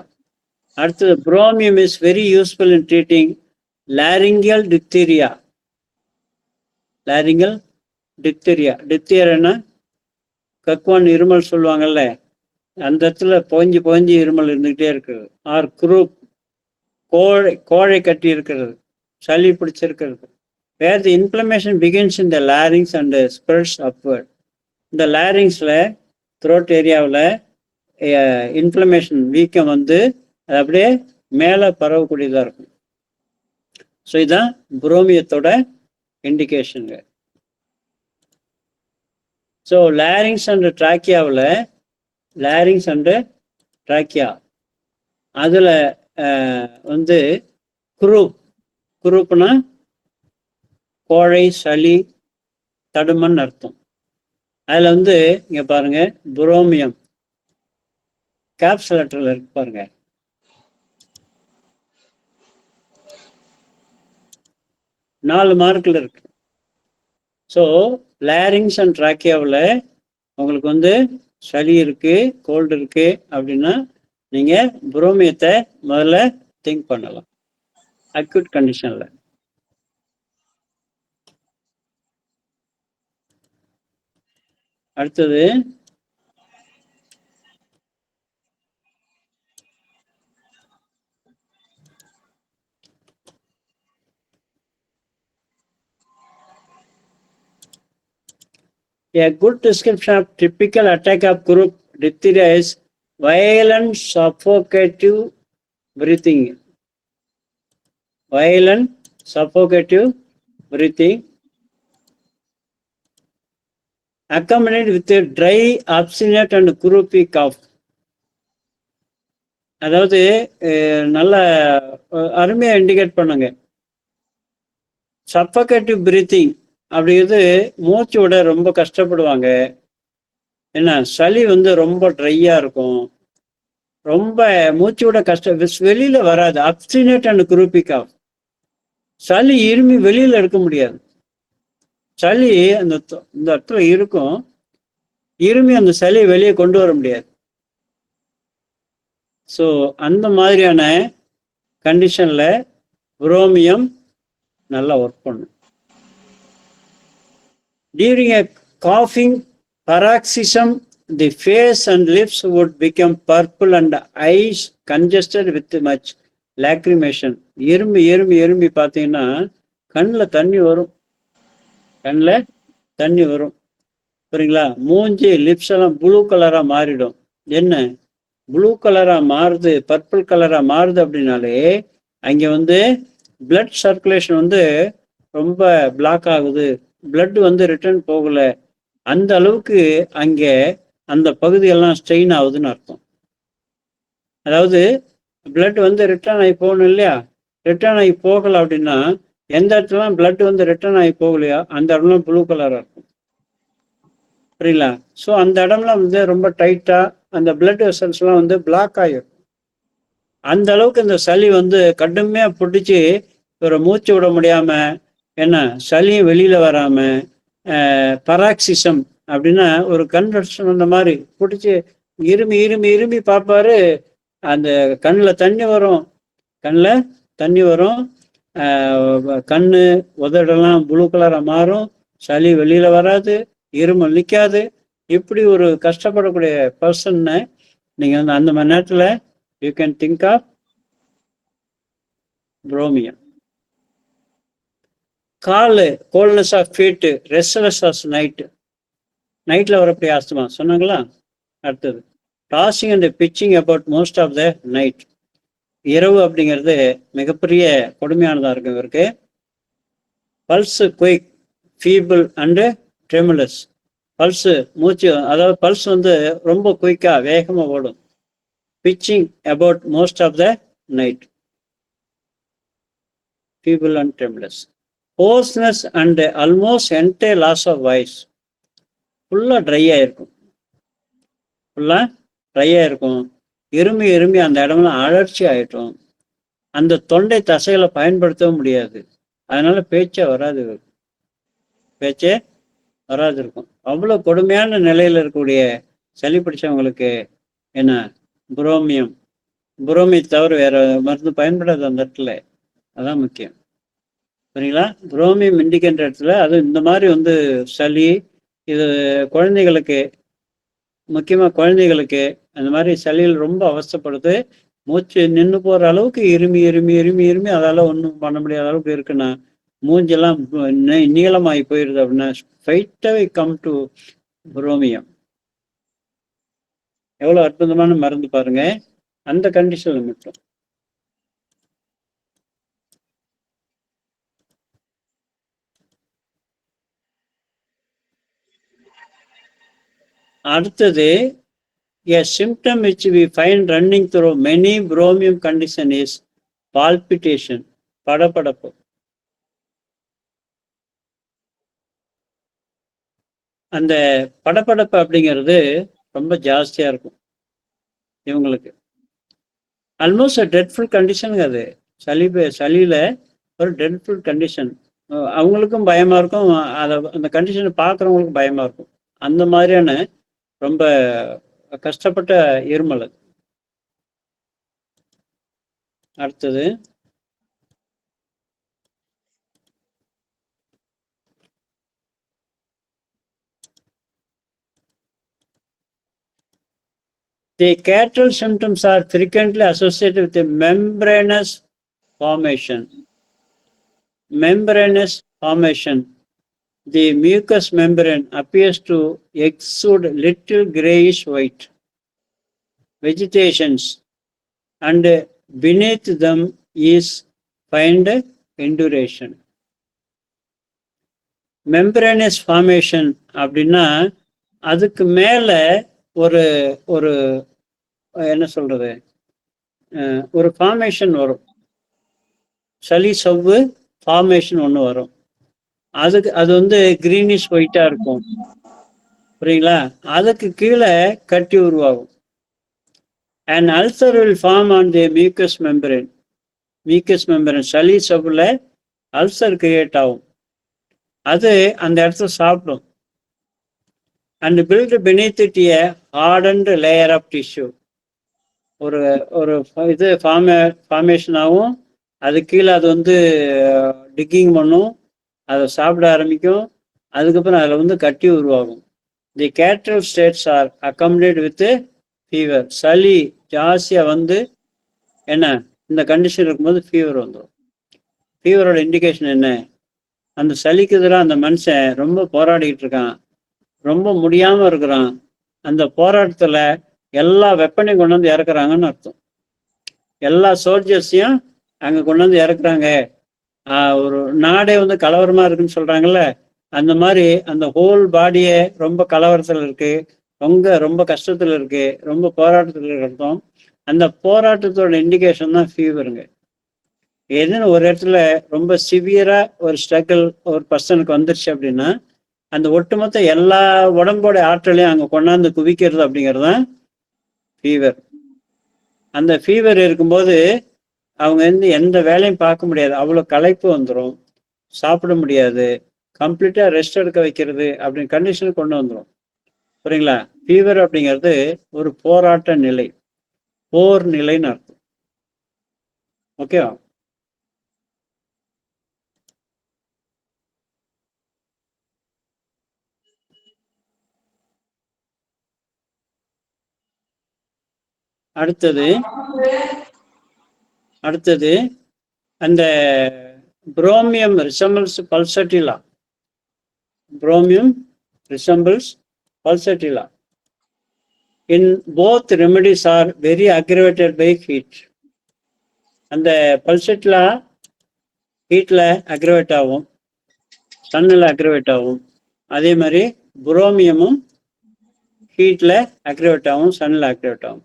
அடுத்தது bromine is very useful in treating laryngeal diphtheria. laryngeal diphtheria, diphtheria கக்குவான் இருமல் சொல்லுவாங்கல்ல, அந்த இடத்துல பொஞ்சி பொஞ்சி இருமல் இருந்துகிட்டே இருக்குது. ஆர் குரூப், கோழை கட்டி இருக்கிறது, சளி பிடிச்சிருக்கிறது. where the inflammation begins in the larynx and spreads upward. இந்த லாரிங்ஸில், த்ரோட் ஏரியாவில் இன்ஃப்ளமேஷன், வீக்கம் வந்து அது அப்படியே மேலே பரவக்கூடியதாக இருக்கும். ஸோ இதுதான் புரோமியத்தோட இண்டிகேஷனுங்க. ஸோ லாரிங்ஸ் அண்ட் ட்ராக்கியாவில், லாரிங்ஸ் அண்டு ட்ராக்கியா, அதில் வந்து குரூப்னா கோழை, சளி, தடுமன் அர்த்தம். அதில் வந்து இங்கே பாருங்க, புரோமியம் கேப்சுலேட்டரில் இருக்கு பாருங்க. நாலு மார்க்கில் இருக்கு. ஸோ லாரிங்ஸ் அண்ட் ட்ராக்கியாவில் உங்களுக்கு வந்து சளி இருக்கு, கோல்டு இருக்கு அப்படின்னா நீங்கள் புரோமியத்தை முதல்ல திங்க் பண்ணலாம் அக்யூட் கண்டிஷன்ல. அடுத்தது a good description of typical attack of group diphtheria is violent suffocative breathing. Violent suffocative breathing accompanied with a dry, obstinate and croupy cough. அதாவது நல்ல அருமையாக இண்டிகேட் பண்ணுங்க. சஃபகேட்டிவ் பிரீத்திங் அப்படிங்கிறது மூச்சு விட ரொம்ப கஷ்டப்படுவாங்க. என்ன சளி வந்து ரொம்ப ட்ரையாக இருக்கும், ரொம்ப மூச்சு விட வெளியில வராது. அப்சினேட் அண்ட் குரூப்பி காஃப், சளி இருமி வெளியில எடுக்க முடியாது. சளி இந்த இடத்துல இருக்கும், இருமி அந்த சளியை வெளியே கொண்டு வர முடியாது. ஸோ அந்த மாதிரியான கண்டிஷன்ல புரோமியம் நல்லா ஒர்க் பண்ணும். டியூரிங் எ காஃபிங் paroxysm, the face and lips would become purple and eyes congested with much lacrimation. Erumbi Erumbi Erumbi பார்த்தீங்கன்னா கண்ணில் தண்ணி வரும், கண்ணில் தண்ணி வரும். சரிங்களா? மூஞ்சி லிப்ஸ் எல்லாம் ப்ளூ கலராக மாறிடும். என்ன ப்ளூ கலராக மாறுது, பர்பிள் கலராக மாறுது அப்படின்னாலே அங்கே வந்து பிளட் சர்க்குலேஷன் வந்து ரொம்ப பிளாக் ஆகுது, பிளட் வந்து ரிட்டர்ன் போகலை, அந்த அளவுக்கு அங்கே அந்த பகுதியெல்லாம் ஸ்ட்ரெயின் ஆகுதுன்னு அர்த்தம். அதாவது பிளட் வந்து ரிட்டர்ன் ஆகி போகணும் இல்லையா? ரிட்டர்ன் ஆகி போகலை அப்படின்னா எந்த இடத்துலாம் பிளட் வந்து ரிட்டர்ன் ஆகி போகலையா அந்த இடம்லாம் ப்ளூ கலராக இருக்கும். புரியல? ஸோ அந்த இடம்லாம் வந்து ரொம்ப டைட்டாக அந்த பிளட் வெசல்ஸ்லாம் வந்து பிளாக் ஆகிடும். அந்த அளவுக்கு இந்த சளி வந்து கடுமையாக பிடிச்சி ஒரு மூச்சு விட முடியாமல், என்ன சளியும் வெளியில் வராமல், பராக்சிசம் அப்படின்னா ஒரு கன்வர்ஷன் அந்த மாதிரி பிடிச்சி இருமி இருமி இருமி பார்ப்பாரு. அந்த கண்ணில் தண்ணி வரும், கண்ணில் தண்ணி வரும், கண்ணு உதடெல்லாம் ப்ளூ கலராக மாறும், சளி வெளியில் வராது, இருமல் நிற்காது. இப்படி ஒரு கஷ்டப்படக்கூடிய பர்சன்னை நீங்கள் வந்து அந்த மாதிரி நேரத்தில் you can think of bromium. காலு coldness of feet, restless of நைட்டில் வரக்கூடிய ஆஸ்துமா சொன்னாங்களா? அடுத்தது tossing and pitching about most of the night. இரவு அப்படிங்கிறது மிகப்பெரிய கொடுமையானதாக இருக்கும் இவருக்கு. Pulse quick, feeble and tremulous. Pulse மூச்சு, அதாவது பல்ஸ் வந்து ரொம்ப குயிக்காக வேகமாக ஓடும். Pitching about most of the night, feeble and tremulous. hoarseness and almost entire loss of voice. ஃபுல்லாக ட்ரையாக இருக்கும், ஃபுல்லாக ட்ரையாக இருக்கும். இருமி இருமி அந்த இடம்லாம் அழற்சி ஆகிட்டோம். அந்த தொண்டை தசைகளை பயன்படுத்தவும் முடியாது, அதனால பேச்சே வராது, பேச்சே வராது இருக்கும். அவ்வளோ கொடுமையான நிலையில் இருக்கக்கூடிய சளி பிடிச்சவங்களுக்கு என்ன புரோமியம் தவிர வேற மருந்து பயன்படாது அந்த இடத்துல. அதான் முக்கியம். சரிங்களா? புரோமியம் இண்டிகேன்ற இடத்துல அது இந்த மாதிரி வந்து சளி, இது குழந்தைகளுக்கு, முக்கியமாக குழந்தைகளுக்கு அந்த மாதிரி சளியில் ரொம்ப அவஸ்தைப்படுது. மூச்சு நின்று போகிற அளவுக்கு இருமி இருமி இருமி இருமி அதால் ஒன்றும் பண்ண முடியாத அளவுக்கு இருக்குன்னா, மூஞ்செல்லாம் நீளமாகி போயிடுது அப்படின்னா ஸ்ட்ரைட்டாகவே கம் டு புரோமியம். எவ்வளோ அற்புதமான மருந்து பாருங்க அந்த கண்டிஷனில் மட்டும். அடுத்தது a symptom which we find running through many bromium condition is palpitation, படபடப்பு. அந்த படபடப்பு அப்படிங்கிறது ரொம்ப ஜாஸ்தியாக இருக்கும் இவங்களுக்கு. ஆல்மோஸ்ட் டெட்ஃபுல் கண்டிஷனுங்க அது. சளியில் ஒரு டெட்ஃபுல் கண்டிஷன். அவங்களுக்கும் பயமாக இருக்கும், அதை அந்த கண்டிஷனை பார்க்குறவங்களுக்கும் பயமாக இருக்கும். அந்த மாதிரியான ரொம்ப கஷ்டப்பட்ட இருமல் அது. அடுத்தது the cataract symptoms are frequently associated with a membranous formation. Membranous formation. The mucous membrane appears to exude little grayish white vegetations, and beneath them is fine induration. Membranous formation அப்படின்னா அதுக்கு மேல ஒரு ஒரு என்ன சொல்றது, ஒரு ஃபார்மேஷன் வரும், சளி சவ்வு ஃபார்மேஷன் ஒன்று வரும். அதுக்கு அது வந்து கிரீனிஷ் ஒயிட்டா இருக்கும், புரியுங்களா? அதுக்கு கீழே கட்டி உருவாகும். An ulcer will form on the mucous membrane. Mucous membrane சளி சவ்வுல அல்சர் கிரியேட் ஆகும். அது அந்த இடத்த சாப்பிடும். And build beneath it a hardened layer of tissue. ஒரு ஒரு இது ஃபார்மேஷன் ஆகும். அது கீழே அது வந்து டிக்கிங் பண்ணும், அதை சாப்பிட ஆரம்பிக்கும். அதுக்கப்புறம் அதில் வந்து கட்டி உருவாகும். The catarrhal states are accompanied with fever. சளி ஜாஸ்தியாக வந்து என்ன இந்த கண்டிஷன் இருக்கும்போது ஃபீவர் வந்துடும். ஃபீவரோட இண்டிகேஷன் என்ன? அந்த சளிக்கு எதிராக அந்த மனுஷன் ரொம்ப போராடிக்கிட்டு இருக்கான், ரொம்ப முடியாமல் இருக்கிறான். அந்த போராட்டத்தில் எல்லா வெப்பனையும் கொண்டு வந்து இறக்குறாங்கன்னு அர்த்தம். எல்லா சோல்ஜர்ஸையும் அங்கே கொண்டு வந்து இறக்குறாங்க. ஒரு நாடே வந்து கலவரமாக இருக்குன்னு சொல்கிறாங்கல்ல, அந்த மாதிரி அந்த ஹோல் பாடியே ரொம்ப கலவரத்தில் இருக்கு, ரொம்ப கஷ்டத்தில் இருக்கு, ரொம்ப போராட்டத்தில் அர்த்தம். அந்த போராட்டத்தோட இண்டிகேஷன் தான் ஃபீவருங்க. எதுன்னு ஒரு இடத்துல ரொம்ப சிவியரா ஒரு ஸ்ட்ரகிள் ஒரு பர்சனுக்கு வந்துருச்சு அப்படின்னா அந்த ஒட்டுமொத்த எல்லா உடம்போட ஆற்றலையும் அங்கே கொண்டாந்து குவிக்கிறது அப்படிங்கிறது தான் ஃபீவர். அந்த ஃபீவர் இருக்கும்போது அவங்க வந்து எந்த வேலையும் பார்க்க முடியாது, அவ்வளோ களைப்பு வந்துடும், சாப்பிட முடியாது, கம்ப்ளீட்டாக ரெஸ்ட் எடுக்க வைக்கிறது அப்படின்னு கண்டிஷனுக்கு கொண்டு வந்துடும். புரியுங்களா? ஃபீவர் அப்படிங்கிறது ஒரு போராட்ட நிலை, போர் நிலைன்னு அர்த்தம். ஓகேவா? அடுத்தது அந்த bromium resembles pulsatilla. Bromium resembles pulsatilla. In both remedies are very aggravated by heat. அந்த பல்சட்டிலா ஹீட்டில் அக்ரிவேட் ஆகும், சன்னில் அக்ரிவேட் ஆகும். அதே மாதிரி புரோமியமும் ஹீட்டில் அக்ரிவேட் ஆகும், சன்னில் அக்ரிவேட் ஆகும்.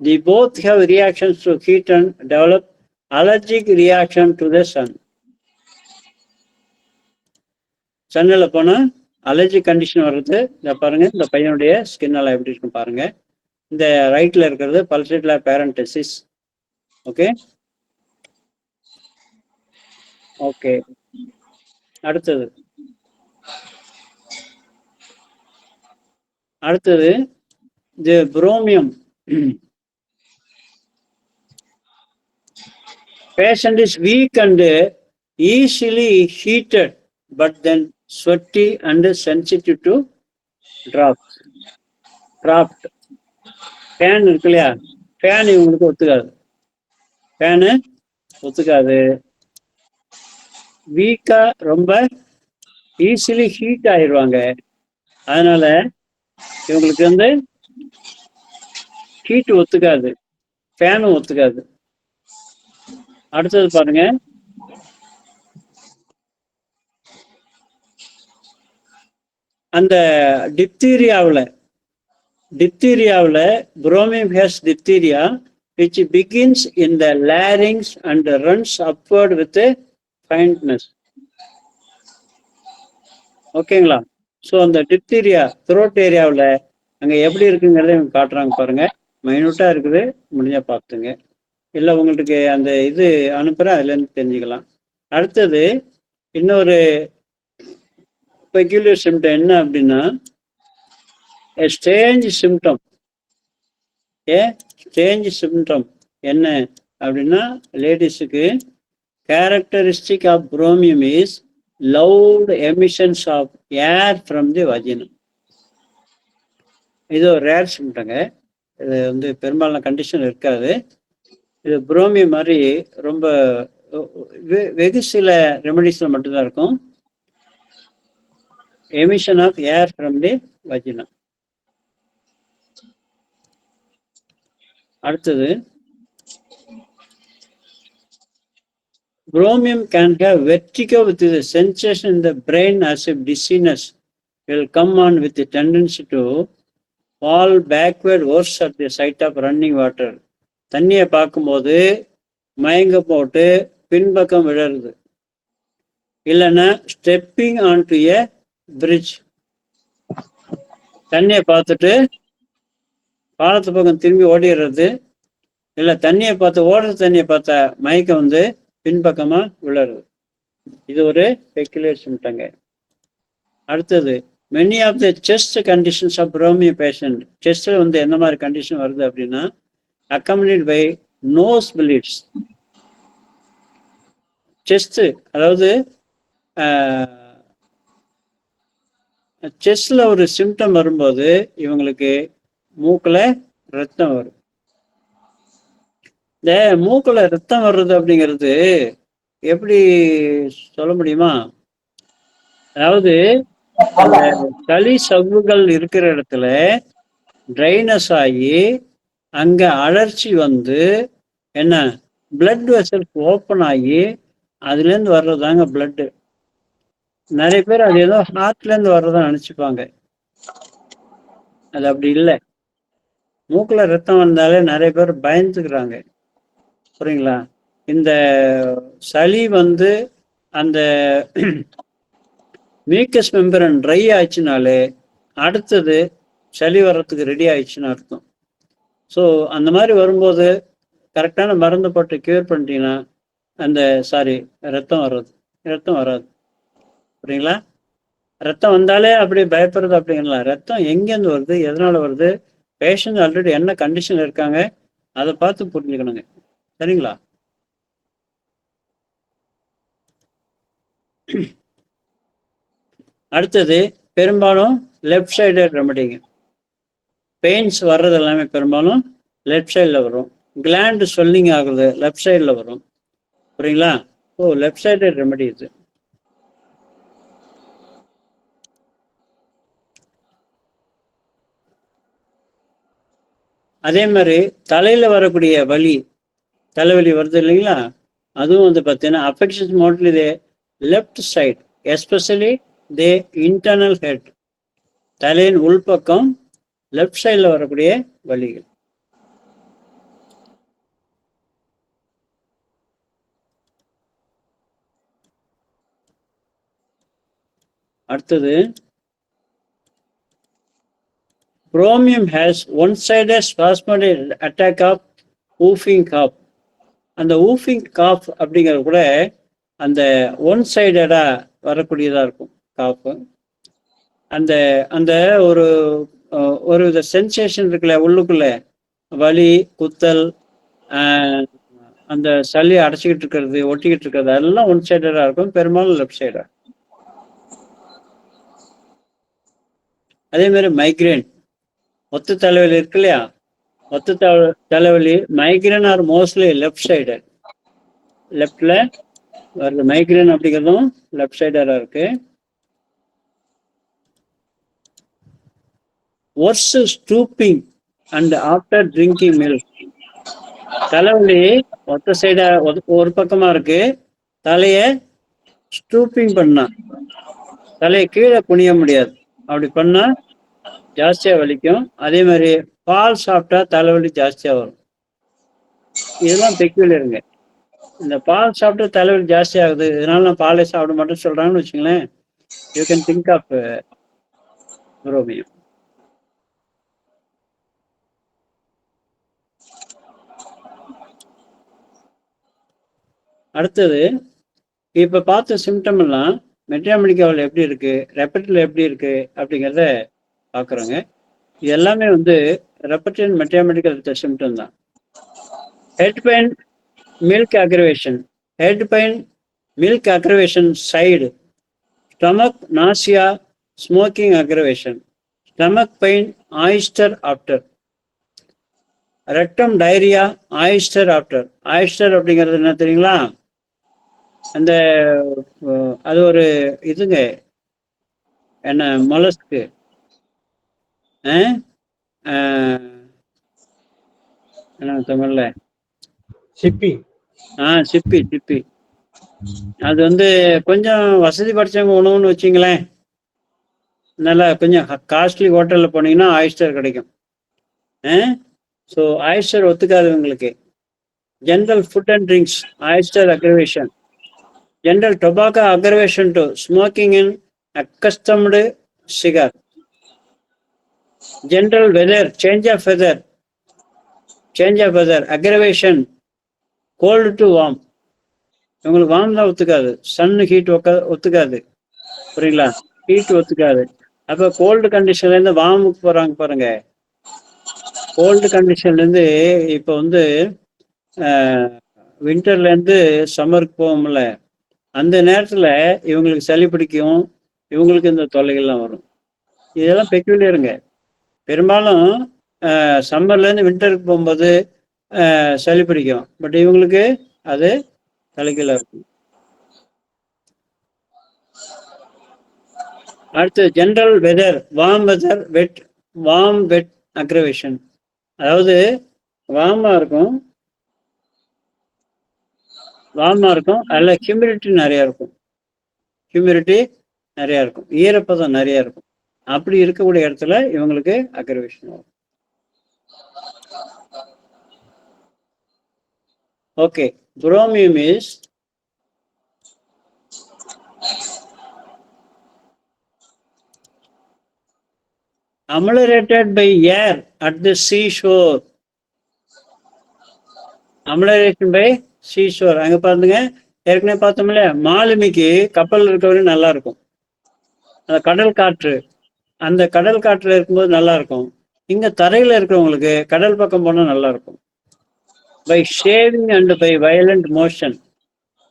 They both have reactions to heat and develop allergic reaction to the sun. சன்னில் போனால் அலர்ஜி கண்டிஷன் வர்றது. இந்த பாருங்க, இந்த பையனுடைய ஸ்கின்னெல்லாம் எப்படி இருக்கும் பாருங்க. இந்த ரைட்ல இருக்கிறது பல்சட்டிலா பேரண்டசிஸ். Okay okay. அடுத்தது இந்த புரோமியம். Patient is weak and easily heated, but then sweaty and sensitive to drafts. Fan இருக்கு இல்லையா, ஃபேன் இவங்களுக்கு ஒத்துக்காது, ஃபேனு ஒத்துக்காது. வீக்கா ரொம்ப ஈஸிலி ஹீட் ஆயிடுவாங்க. அதனால இவங்களுக்கு வந்து ஹீட் ஒத்துக்காது, ஃபேனும் ஒத்துக்காது. அடுத்தது பாருங்க, அந்த டிப்தீரியாவில் bromium has diphtheria which begins in the larynx and runs upward with a faintness. ஓகேங்களா? ஸோ அந்த டிப்தீரியா த்ரோட் ஏரியாவில் அங்கே எப்படி இருக்குங்கிறத இவங்க காட்டுறாங்க பாருங்க. மைனூட்டாக இருக்குது, முடிஞ்சா பார்த்துங்க. இல்லை உங்களுக்கு அந்த இது அனுப்புகிறேன், அதுலேருந்து தெரிஞ்சுக்கலாம். அடுத்தது இன்னொரு பெக்யூலியர் சிம்டம் என்ன அப்படின்னா, ஸ்ட்ரேஞ்ச் சிம்டம் என்ன அப்படின்னா லேடிஸுக்கு characteristic of bromium is loud emissions of air from the vaginam. இது ஒரு ரேர் சிம்டங்க. இது வந்து பெரும்பாலான கண்டிஷன் இருக்காது. இது புரோமியம் மாதிரி ரொம்ப வெகு சில ரெமடிஸ்ல மட்டும்தான் இருக்கும். Emission of air from the vagina. அடுத்தது, bromine can have vertigo with the sensation in the brain as if dizziness will come on with the tendency to fall backward worse at the sight of running water. தண்ணியை பார்க்கும்போது மயங்க போட்டு பின்பக்கம் விழருது, இல்லைன்னா stepping on to a bridge. தண்ணியை பார்த்துட்டு பாலத்து பக்கம் திரும்பி ஓடிடுறது, இல்லை தண்ணியை பார்த்து ஓடுற தண்ணியை பார்த்தா மயக்கம் வந்து பின்பக்கமா விழருது. இது ஒரு பெக்குலியர் சிம்டங்க. அடுத்தது, many of the chest conditions of bromium patient. செஸ்ட்ல வந்து எந்த மாதிரி கண்டிஷன் வருது அப்படின்னா, accompanied by nose bleeds. Chest, அதாவது செஸ்ட்ல ஒரு சிம்டம் வரும்போது இவங்களுக்கு மூக்குல ரத்தம் வரும். இந்த மூக்குல ரத்தம் வர்றது அப்படிங்கிறது எப்படி சொல்ல முடியுமா? அதாவது அந்த சளி சவ்வுகள் இருக்கிற இடத்துல ட்ரைனஸ் ஆகி அங்க அழற்சி வந்து என்ன பிளட் வெசல்ஸ் ஓப்பன் ஆகி அதுல இருந்து வர்றதாங்க பிளட். நிறைய பேர் அது ஏதோ ஹார்ட்ல இருந்து வர்றதா நினைச்சுப்பாங்க. அது அப்படி இல்லை. மூக்குல ரத்தம் வந்தாலே நிறைய பேர் பயந்துக்கிறாங்க, புரியுங்களா? இந்த சளி வந்து அந்த மியூக்கஸ் மெம்பரன் ட்ரை ஆயிடுச்சுனாலே அடுத்தது சளி வர்றதுக்கு ரெடி ஆயிடுச்சுன்னு அர்த்தம். ஸோ அந்த மாதிரி வரும்போது கரெக்டான மருந்து போட்டு கியூர் பண்ணிட்டீங்கன்னா அந்த ரத்தம் வராது. புரியுங்களா? ரத்தம் வந்தாலே அப்படி பயப்படுறது அப்படிங்களா? ரத்தம் எங்கேருந்து வருது, எதனால வருது, பேஷண்ட் ஆல்ரெடி என்ன கண்டிஷன் இருக்காங்க அதை பார்த்து புரிஞ்சுக்கணுங்க. சரிங்களா? அடுத்தது, பெரும்பாலும் லெஃப்ட் சைடு ரெமடிங்க. பெயின்ஸ் வர்றது எல்லாமே பெரும்பாலும் லெஃப்ட் சைடில் வரும். கிளாண்டு ஸ்வெல்லிங் ஆகுறது லெஃப்ட் சைடில் வரும். புரியுங்களா? லெஃப்ட் சைடு ரெமடி இது. அதே மாதிரி தலையில வரக்கூடிய வலி, தலைவலி வருது இல்லைங்களா, அதுவும் வந்து பார்த்தீங்கன்னா affections mostly the left side, especially the internal head, தலையின் உள்பக்கம் லெஃப்ட் சைடில் வரக்கூடிய வலிகள். அடுத்தது, bromium has one-sided spasmodic attack of whooping cough. அந்த whooping cough அப்படிங்கிறது கூட அந்த ஒன் சைடடா வரக்கூடியதா இருக்கும் காஃப். அந்த அந்த ஒரு ஒரு வித சென்சேஷன் இருக்குல்ல, உள்ளுக்குள்ள வலி, குத்தல், அந்த சளி அடைச்சிக்கிட்டு இருக்கிறது, ஒட்டிக்கிட்டு இருக்கிறது, அதெல்லாம் ஒன் சைடடா இருக்கும், பெரும்பாலும் லெஃப்ட் சைடா. அதே மாதிரி மைக்ரேன், ஒத்த தலைவலி இருக்கு இல்லையா, ஒத்த தலைவலி migraine are mostly left side, லெஃப்ட்ல வருது. மைக்ரேன் அப்படிங்கிறதும் லெஃப்ட் சைடரா இருக்கு. ஒர்ஸ் stooping and after drinking milk. தலைவலி ஒத்த சைடா ஒரு பக்கமா இருக்கு, தலைய ஸ்டூப்பிங் பண்ணா, தலையை கீழே குனிய முடியாது, அப்படி பண்ணா ஜாஸ்தியா வலிக்கும். அதே மாதிரி பால் சாப்பிட்டா தலைவலி ஜாஸ்தியா வரும். இதெல்லாம் பெக்குலியருங்க. இந்த பால் சாப்பிட்டு தலைவலி ஜாஸ்தி ஆகுது, இதனால நான் பாலே சாப்பிட மாட்டேன்னு சொல்றாங்கன்னு வச்சுங்களேன், யூ கேன் திங்க் ஆஃப் புரோமியம். அடுத்தது, இப்ப பார்த்த சிம்டம் எல்லாம் மெட்ரியாமெடிக்காவில் எப்படி இருக்கு, ரெப்பட்டில் எப்படி இருக்கு அப்படிங்கிறத பாக்குறோங்க. இது எல்லாமே வந்து ரெப்பட்டின் மெட்ரியாமெடிக்கல் சிம்டம் தான். Head pain milk aggravation. Head pain, milk aggravation side. Stomach, nausea, smoking aggravation. Stomach pain, oyster after. Rectum diarrhea, oyster after. oyster அப்படிங்கிறது என்ன தெரியுங்களா? அந்த அது ஒரு இதுங்க, என்ன மொலஸ்க்கு, என்ன தமிழ்ல சிப்பி. சிப்பி. சிப்பி அது வந்து கொஞ்சம் வசதி படைச்சவங்க உணவுன்னு வச்சிங்களேன். நல்லா கொஞ்சம் காஸ்ட்லி ஹோட்டலில் போனீங்கன்னா ஆயிஸ்டர் கிடைக்கும். ஸோ ஆயிஸ்டர் ஒத்துக்காது உங்களுக்கு. General food and drinks, oyster aggravation. General tobacco aggravation to smoking in accustomed cigar. General weather, change of weather aggravation cold to warm. உங்களுக்கு வார்ம் தான் ஒத்துக்காது, சன் ஹீட் ஒத்துக்காது, புரியுங்களா? ஹீட் ஒத்துக்காது. அப்போ கோல்டு கண்டிஷன்லேருந்து வார்முக்கு போகிறாங்க பாருங்க. கோல்டு கண்டிஷன்லேருந்து இப்போ வந்து வின்டர்லேருந்து சம்மருக்கு போகும்ல, அந்த நேரத்தில் இவங்களுக்கு சளி பிடிக்கும், இவங்களுக்கு இந்த தொல்லைகள்லாம் வரும். இதெல்லாம் பெக்யூலியருங்க. பெரும்பாலும் சம்மர்லேருந்து வின்டருக்கு போகும்போது சளி பிடிக்கும், பட் இவங்களுக்கு அது தலைகீழாக இருக்கும். அடுத்து ஜென்ரல் வெதர், வார்ம் வெதர், வெட் அக்ரவேஷன். அதாவது வார்மாக இருக்கும், அதில் ஹியூமிடிட்டி நிறையா இருக்கும், ஈரப்பதம் நிறையா இருக்கும். அப்படி இருக்கக்கூடிய இடத்துல இவங்களுக்கு அக்ரவேஷன் ஆகும். Okay, bromium is ameliorated by air at the seashore. amelioration by seashore. அங்க பாருங்க, ஏற்கனவே பார்த்தோம்ல, மாலுமிக்கு கப்பல் இருக்கவரையும் நல்லா இருக்கும், அந்த கடல் காற்று, அந்த கடல் காற்றுல இருக்கும்போது நல்லா இருக்கும். இங்க தரையில இருக்கிறவங்களுக்கு கடல் பக்கம் போனா நல்லா இருக்கும். By shaving and by violent motion.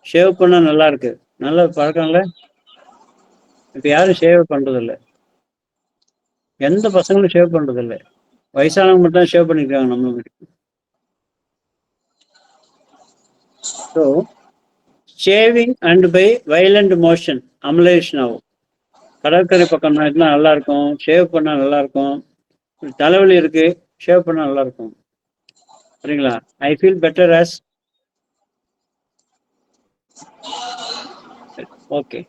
Shave பண்ணா நல்லா இருக்கு, நல்ல பழக்கம்ல. இப்ப யாரும் ஷேவ் பண்றது இல்லை, எந்த பசங்களும் ஷேவ் பண்றது இல்லை, வயசானவங்க மட்டும் தான் ஷேவ் பண்ணிருக்காங்க நம்மளுக்கு. So shaving and by violent motion amelioration ஆகும். கடற்கரை பக்கம் நல்லா இருக்கும், ஷேவ் பண்ணா நல்லா இருக்கும். தலைவலி இருக்கு, ஷேவ் பண்ணா நல்லா இருக்கும், சரிங்களா? I feel better as. Okay,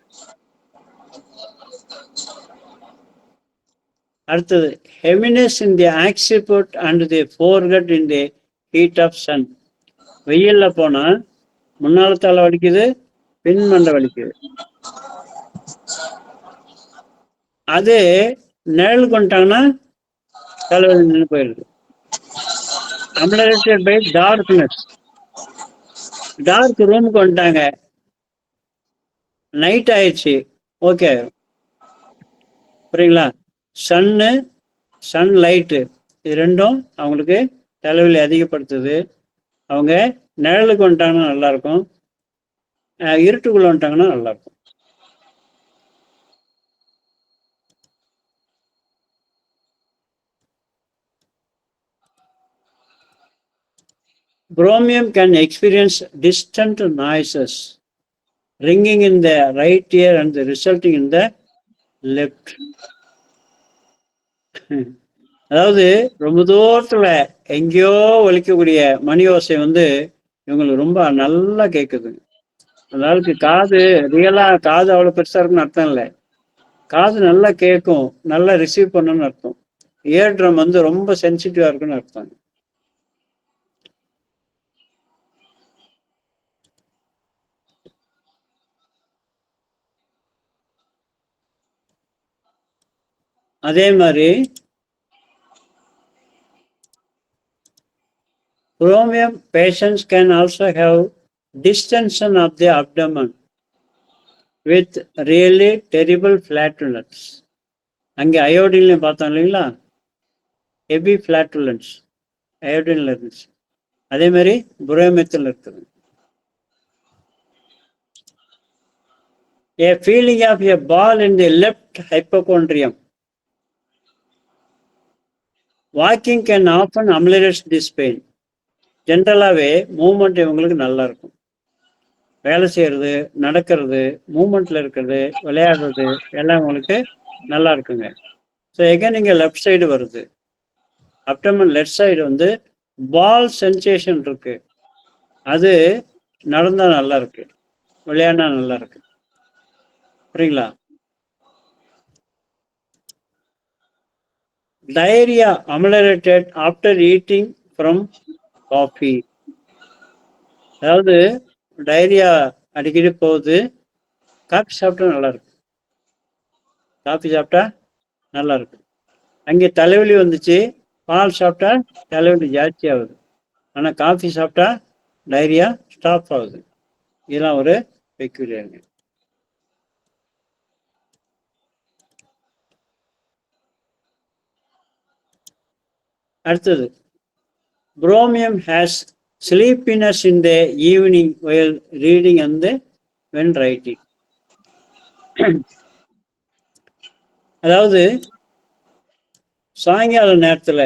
அடுத்தது heaviness in the occiput and the forehead in the heat of sun. வெயில்ல போனா முன்னால தலை வலிக்குது, பின் மண்டை வலிக்குது. அது நிழல் கொண்டாங்கன்னா தலைவலி நின்று போயிடுது. அமலேட்டட் பை டார்க்னஸ். டார்க் ரூமுக்கு வந்துட்டாங்க, நைட் ஆயிடுச்சு, ஓகே, புரியுங்களா? சன் லைட்டு இது ரெண்டும் அவங்களுக்கு தலைவலி அதிகப்படுத்துது. அவங்க நிழலுக்கு வந்துட்டாங்கன்னா நல்லா இருக்கும், இருட்டுக்குள்ள வந்துட்டாங்கன்னா நல்லா இருக்கும். Bromium can experience distant noises, ringing in the right ear and resulting in the left. அதாவது ரொம்ப தூரத்துல எங்கேயோ ஒலிக்கக்கூடிய மணி ஓசை வந்து இவங்களுக்கு ரொம்ப நல்லா கேட்குது. அதாவது காது ரியலா காது அவ்வளவு பெருசா இருக்குன்னு அர்த்தம் இல்லை, காது நல்லா கேட்கும், நல்லா ரிசீவ் பண்ணணும்னு அர்த்தம். இயர் ட்ரம் வந்து ரொம்ப சென்சிட்டிவா இருக்குன்னு அர்த்தம். அதே மாதிரி chromium patients can also have distension of the abdomen with really terrible flatulence. அங்கே அயோடின்லையும் பார்த்தோம் இல்லைங்களா, ஹெவி ஃபிளாட்டுலன்ஸ் அயோடின்ல இருந்துச்சு. அதே மாதிரி புரோமியத்தில் இருக்குது. A feeling of a ball in the left hypochondrium. Walking can often ameliorate this pain. ஜென்ரலாகவே மூமெண்ட் இவங்களுக்கு நல்லா இருக்கும். வேலை செய்யறது, நடக்கிறது, மூமெண்ட்ல இருக்கிறது, விளையாடுறது எல்லாம் உங்களுக்கு நல்லா இருக்குங்க. ஸோ எகன் இங்கே லெஃப்ட் சைடு வருது. அப்டமன் லெஃப்ட் சைடு வந்து பால் சென்சேஷன் இருக்கு. அது நடந்தா நல்லா இருக்கு, விளையாடினா நல்லா இருக்கு. புரியுங்களா? Diarrhoea ameliorated after eating from coffee. அதாவது டயரியா அடிக்கடி போகுது, காஃபி சாப்பிட்டா நல்லா இருக்கு. காஃபி சாப்பிட்டா நல்லா இருக்கு. அங்கே தலைவலி வந்துச்சு, பால் சாப்பிட்டா தலைவலி ஜாஸ்தி ஆகுது. ஆனால் காஃபி சாப்பிட்டா டயரியா ஸ்டாப் ஆகுது. இதெல்லாம் ஒரு பெக்யூலியருங்க. அடுத்தது, bromium has sleepiness in the evening while reading and when writing. அதாவது சாயங்கால நேரத்தில்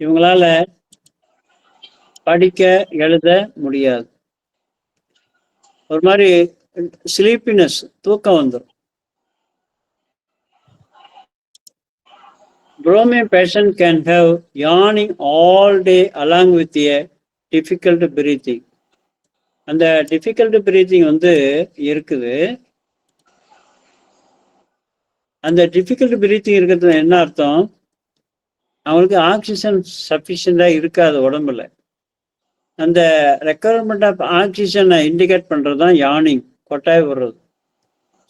இவங்களால படிக்க எழுத முடியாது. ஒரு மாதிரி ஸ்லீப்பினஸ், தூக்கம் வந்துடும். Bromine patient can have yawning all day along with a difficult breathing. அந்த டிஃபிகல்ட் பிரீத்திங் வந்து இருக்குது. அந்த டிஃபிகல்ட் பிரீத்திங் இருக்கிறது என்ன அர்த்தம்? அவங்களுக்கு ஆக்சிஜன் சஃபிஷியண்டாக இருக்காது உடம்புல. அந்த ரெக்குவயர்மெண்ட் ஆஃப் ஆக்சிஜனை இண்டிகேட் பண்ணுறது தான் யானிங், கொட்டாய் விடுறது.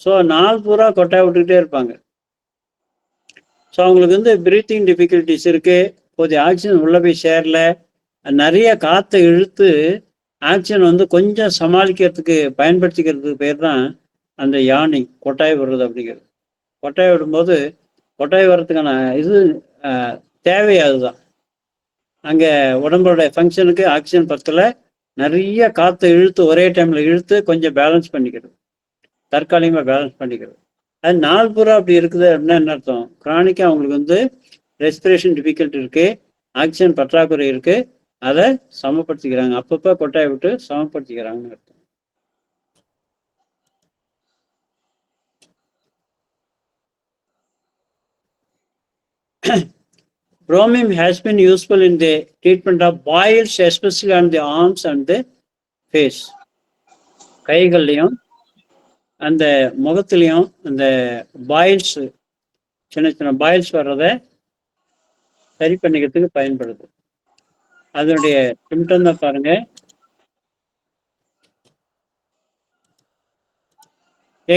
ஸோ நாள் பூரா கொட்டாய் விட்டுக்கிட்டே இருப்பாங்க. ஸோ அவங்களுக்கு வந்து பிரீத்திங் டிஃபிகல்ட்டிஸ் இருக்கு, போதிய ஆக்சிஜன் உள்ள போய் சேரல, நிறைய காற்றை இழுத்து ஆக்சிஜன் வந்து கொஞ்சம் சமாளிக்கிறதுக்கு பயன்படுத்திக்கிறதுக்கு பேர் தான் அந்த யானிங், கொட்டாய் விடுறது அப்படிங்கிறது. கொட்டாய் விடும்போது கொட்டாய் வர்றதுக்கான இது தேவை அதுதான். அங்கே உடம்போட ஃபங்க்ஷனுக்கு ஆக்சிஜன் பத்தில் நிறைய காற்றை இழுத்து ஒரே டைமில் இழுத்து கொஞ்சம் பேலன்ஸ் பண்ணிக்கிறது, தற்காலிகமாக பேலன்ஸ் பண்ணிக்கிறது. அது நாள் பூரா அப்படி இருக்குது அப்படின்னா என்ன அர்த்தம்? கிரானிக்காக அவங்களுக்கு வந்து ரெஸ்பிரேஷன் டிஃபிகல்ட் இருக்குது, ஆக்சிஜன் பற்றாக்குறை இருக்குது, அதை சமப்படுத்திக்கிறாங்க. அப்பப்போ கொட்டாய் விட்டு சமப்படுத்திக்கிறாங்கன்னு அர்த்தம். Bromine has been useful in the treatment of boils, especially on the arms and the face. கைகள்லையும் அந்த முகத்திலையும் அந்த பாயில்ஸ், சின்ன சின்ன பாயில்ஸ் வர்றதை சரி பண்ணிக்கிறதுக்கு பயன்படுது. அதனுடைய சிம்டம் தான் பாருங்க.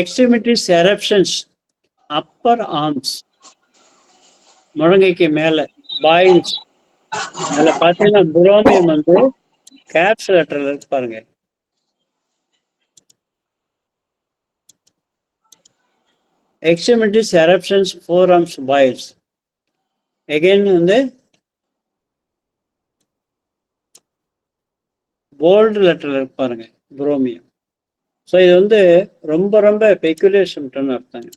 எக்ஸ்ட்ரிமிட்டிஸ் எரப்ஷன்ஸ், அப்பர் ஆர்ம்ஸ், முழங்கைக்கு மேலே பாயில்ஸ். அதில் பார்த்தீங்கன்னா புரோமியம் வந்து கேப்ஸ் லெட்டரில் இருக்கு பாருங்க. Extremities eruptions, four arms, boils. Again வந்து போல்டு லெட்டரில் இருக்கு பாருங்க புரோமியம். ஸோ இது வந்து ரொம்ப ரொம்ப peculiar சிம்டம்னு அர்த்தங்க.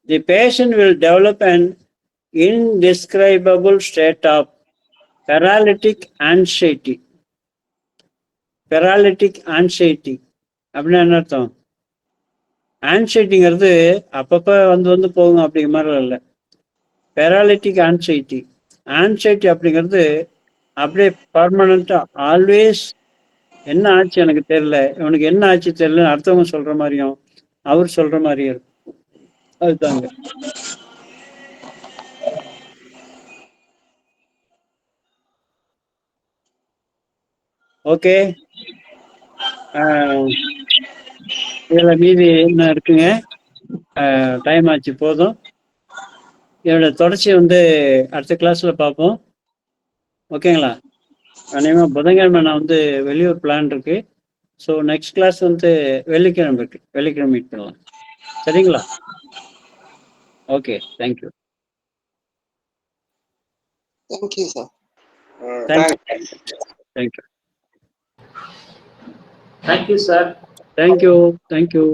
The patient will develop an indescribable state of paralytic anxiety. Paralytic anxiety அப்படின்னா என்ன அர்த்தம்? ஆன்சைட்டிங்கிறது அப்பப்போ வந்து போகும் அப்படிங்கிற மாதிரி இல்லை. பெராலிட்டிக் ஆன்சைட்டி, ஆன்சைட்டி அப்படிங்கிறது அப்படியே பர்மனண்ட்டாக ஆல்வேஸ் என்ன ஆச்சு எனக்கு தெரியல, இவனுக்கு என்ன ஆச்சு தெரியல, அடுத்தவங்க சொல்கிற மாதிரியும் அவர் சொல்கிற மாதிரியும் இருக்கும். அதுதாங்க. ஓகே, இதில் மீதி என்ன இருக்குங்க? டைம் ஆச்சு, போதும். என்னோட தொடர்ச்சி வந்து அடுத்த கிளாஸில் பார்ப்போம். ஓகேங்களா? அநேகமாக புதன்கிழமை நான் வந்து வெளியூர் பிளான் இருக்கு. ஸோ நெக்ஸ்ட் கிளாஸ் வந்து வெள்ளிக்கிழமை இருக்கு, வெள்ளிக்கிழமை மீட் பண்ணலாம். சரிங்களா? Okay, thank you. Thank you sir. Thank you. Thank you sir. Thank you.